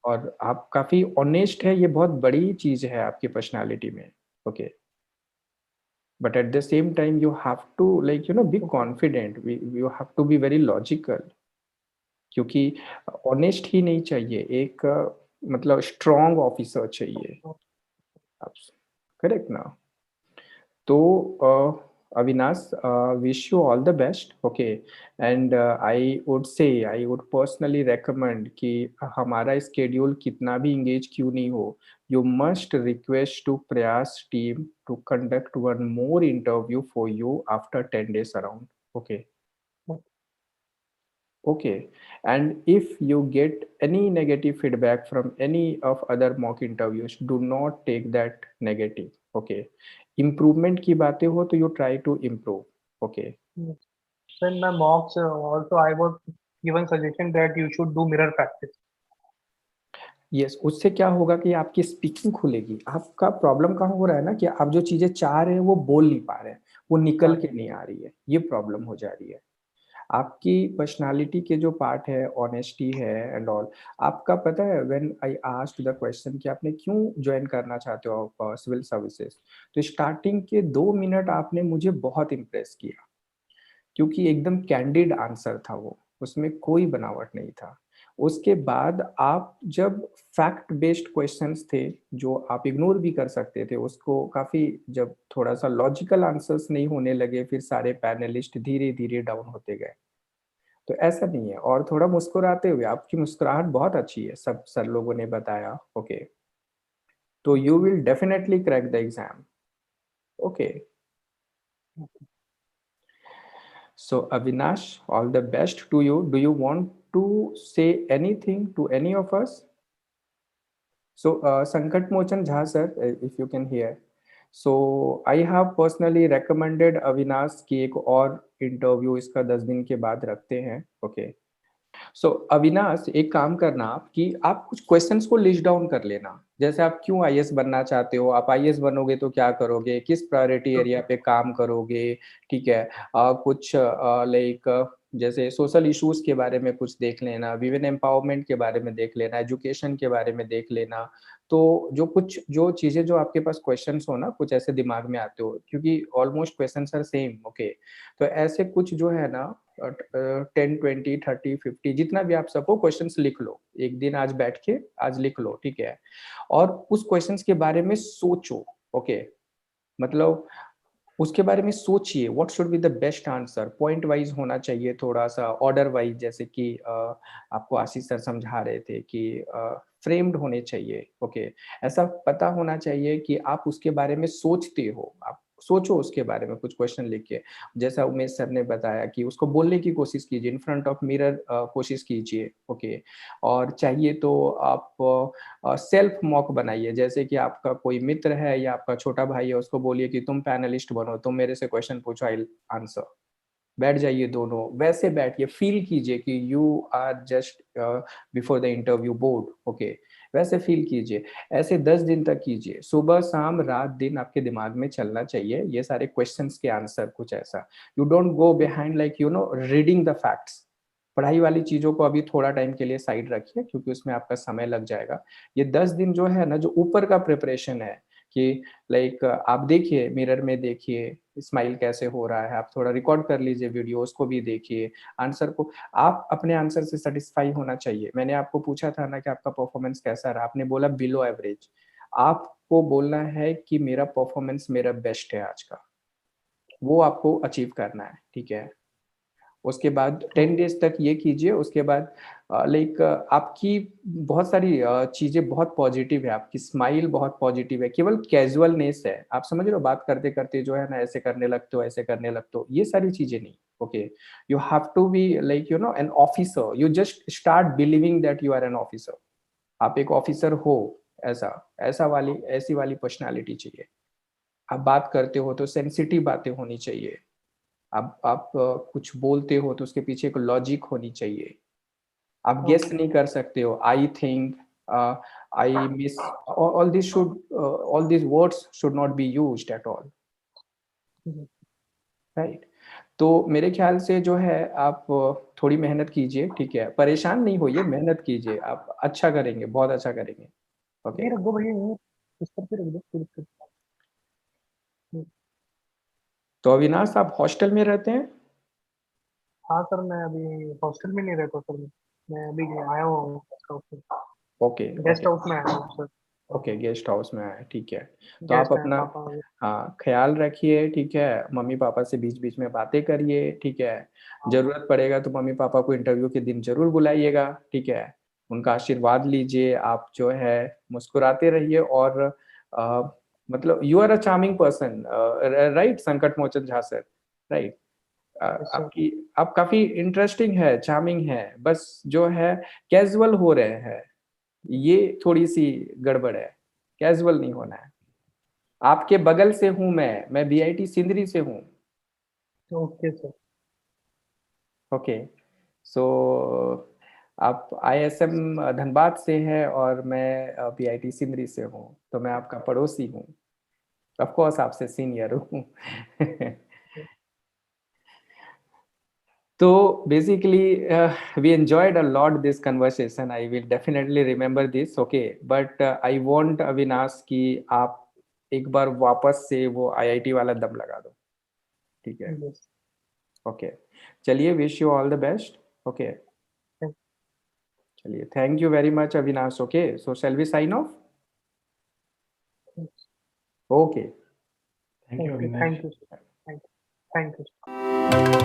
और आप काफी ऑनेस्ट है, ये बहुत बड़ी चीज है आपकी पर्सनालिटी में, okay, but at the same time you have to like be confident, you have to be very logical, क्योंकि ऑनेस्ट ही नहीं चाहिए, एक मतलब स्ट्रॉन्ग ऑफिसर चाहिए. करेक्ट ना? तो Avinash, wish you all the best, okay, and I would personally recommend कि हमारा schedule कितना भी engage क्यों नहीं हो, you must request to Prayas team to conduct one more interview for you after 10 days around, okay. Okay, and if you get any negative feedback from any of other mock interviews, do not take that negative, okay. Improvement की बातें हो तो you try to improve, okay. So in my mocks also I was given suggestion that you should do mirror practice. Yes, उससे क्या होगा कि आपकी speaking खुलेगी. आपका प्रॉब्लम कहाँ हो रहा है ना कि आप जो चीजें चाह रहे हैं वो बोल नहीं पा रहे हैं, वो निकल के नहीं आ रही है, ये प्रॉब्लम हो जा रही है. आपकी पर्सनालिटी के जो पार्ट है, ऑनेस्टी है एंड ऑल, आपका पता है when I asked the question कि आपने क्यों ज्वाइन करना चाहते हो सिविल सर्विसेज, तो स्टार्टिंग के 2 मिनट आपने मुझे बहुत इम्प्रेस किया, क्योंकि एकदम कैंडिड आंसर था वो, उसमें कोई बनावट नहीं था। उसके बाद आप जब फैक्ट बेस्ड क्वेश्चंस थे जो आप इग्नोर भी कर सकते थे उसको, काफी जब थोड़ा सा लॉजिकल आंसर्स नहीं होने लगे, फिर सारे पैनलिस्ट धीरे धीरे डाउन होते गए। तो ऐसा नहीं है, और थोड़ा मुस्कुराते हुए, आपकी मुस्कुराहट बहुत अच्छी है, सब सर लोगों ने बताया। ओके, तो you will definitely crack the exam. Okay, so Avinash, all the best to you. Do you want to say anything to any of us? So Sankat Mochan Jha sir, if you can hear. So I have personally recommended Avinash कि एक और interview इसका 10 दिन के बाद रखते हैं। Okay, सो अविनाश, एक काम करना आप कि आप कुछ क्वेश्चंस को लिस्ट डाउन कर लेना, जैसे आप क्यों आईएएस बनना चाहते हो, आप आईएएस बनोगे तो क्या करोगे, किस प्रायोरिटी एरिया पे काम करोगे, ठीक है। कुछ लाइक जैसे सोशल इश्यूज के बारे में कुछ देख लेना, विमेन एम्पावरमेंट के बारे में देख लेना, एजुकेशन के बारे में देख लेना। तो जो चीजें जो आपके पास क्वेश्चंस हो ना, कुछ ऐसे दिमाग में आते हो, क्योंकि almost questions are same. Okay, तो ऐसे कुछ जो है ना 10 20 30 50 जितना भी आप सको क्वेश्चंस लिख लो, एक दिन आज बैठ के आज लिख लो, ठीक है। और उस क्वेश्चंस के बारे में सोचो। ओके, मतलब उसके बारे में सोचिए, what should be the best answer, point wise होना चाहिए, थोड़ा सा ऑर्डर वाइज, जैसे कि आपको आशीष सर समझा रहे थे कि फ्रेम्ड होने चाहिए। ओके, ऐसा पता होना चाहिए कि आप उसके बारे में सोचते हो, आप सोचो उसके बारे में कुछ क्वेश्चन लिख के, जैसा उमेश सर ने बताया कि उसको बोलने की कोशिश कीजिए, इन फ्रंट ऑफ मिरर कोशिश कीजिए। ओके, और चाहिए तो आप सेल्फ मॉक बनाइए, जैसे कि आपका कोई मित्र है या आपका छोटा भाई है, उसको बोलिए कि तुम पैनलिस्ट बनो, तुम मेरे से क्वेश्चन पूछो, आई आंसर। बैठ जाइए दोनों, वैसे बैठिए, फील कीजिए कि you are just before the interview board. Okay, वैसे फील कीजिए, ऐसे 10 दिन तक कीजिए, सुबह शाम रात दिन आपके दिमाग में चलना चाहिए ये सारे क्वेश्चंस के आंसर, कुछ ऐसा। You don't go behind like reading the facts. पढ़ाई वाली चीजों को अभी थोड़ा टाइम के लिए साइड रखिए, क्योंकि उसमें आपका समय लग जाएगा। ये 10 दिन जो है ना, जो ऊपर का प्रिपरेशन है, कि लाइक आप देखिए, मिरर में देखिए स्माइल कैसे हो रहा है, आप थोड़ा रिकॉर्ड कर लीजिए वीडियो, उसको भी देखिए, आंसर को, आप अपने आंसर से सेटिस्फाई होना चाहिए। मैंने आपको पूछा था ना कि आपका परफॉर्मेंस कैसा रहा, आपने बोला बिलो एवरेज। आपको बोलना है कि मेरा परफॉर्मेंस मेरा बेस्ट है आज का, वो आपको अचीव करना है, ठीक है। उसके बाद 10 डेज तक ये कीजिए। उसके बाद लाइक आपकी बहुत सारी चीजें बहुत पॉजिटिव है, आपकी स्माइल बहुत पॉजिटिव है, केवल कैजुअलनेस है, आप समझ रहे हो, बात करते करते जो है ना ऐसे करने लगते हो, ऐसे करने लगते हो, ये सारी चीजें नहीं। Okay, you have to be like an officer, you just start believing that you are an officer, आप एक ऑफिसर हो, ऐसा ऐसी वाली पर्सनालिटी चाहिए। आप बात करते हो तो सेंसिटिव बातें होनी चाहिए, आप कुछ बोलते हो तो उसके पीछे एक लॉजिक होनी चाहिए, आप गेस नहीं कर सकते हो, I think, I miss, all this words should not be used at all, right. तो मेरे ख्याल से जो है आप थोड़ी मेहनत कीजिए, ठीक है, परेशान नहीं होइए, मेहनत कीजिए, आप अच्छा करेंगे, बहुत अच्छा करेंगे। ओके, रख दो भैया, इस पर रख दो, कोई दिक्कत नहीं। तो अविनाश, आप हॉस्टल में रहते हैं? हाँ सर, मैं अभी हॉस्टल में नहीं रहता सर, मैं अभी आया हुआ हूँ ओके, गेस्ट हाउस में आया हूँ सर। ओके, गेस्ट हाउस में आए, ठीक है। तो आप गेस्ट हैं अपना पापा। हाँ ख्याल रखिए, ठीक है, मम्मी पापा से बीच बीच में बातें करिए, ठीक है। जरूरत पड़ेगा तो मम्मी पापा को इंटरव्यू के दिन जरूर बुलाइएगा, ठीक है, उनका आशीर्वाद लीजिए, आप जो है मुस्कुराते रहिए, और मतलब you are a charming person, right Sankat Mochan Jha sir, right. Sir आप काफी इंटरेस्टिंग है, चार्मिंग है, बस जो है कैजुअल हो रहे हैं, ये थोड़ी सी गड़बड़ है, कैजुअल नहीं होना है। आपके बगल से हूं मैं बीआईटी सिंदरी से हूं। Okay sir. ओके, सो आप आईएसएम धनबाद से हैं और मैं बीआईटी सिंदरी से हूं, तो मैं आपका पड़ोसी हूं, ऑफ कोर्स आपसे सीनियर हूं। So basically, we enjoyed a lot this conversation. I will definitely remember this. Okay, but I want Avinash कि आप एक बार वापस से वो IIT वाला दम लगा दो. ठीक है. Yes. Okay. चलिए, wish you all the best. Okay. Thank चलिए, thank you very much Avinash. Okay, so shall we sign off? you. Okay. Thank you, Avinash. Thank you. Thank you.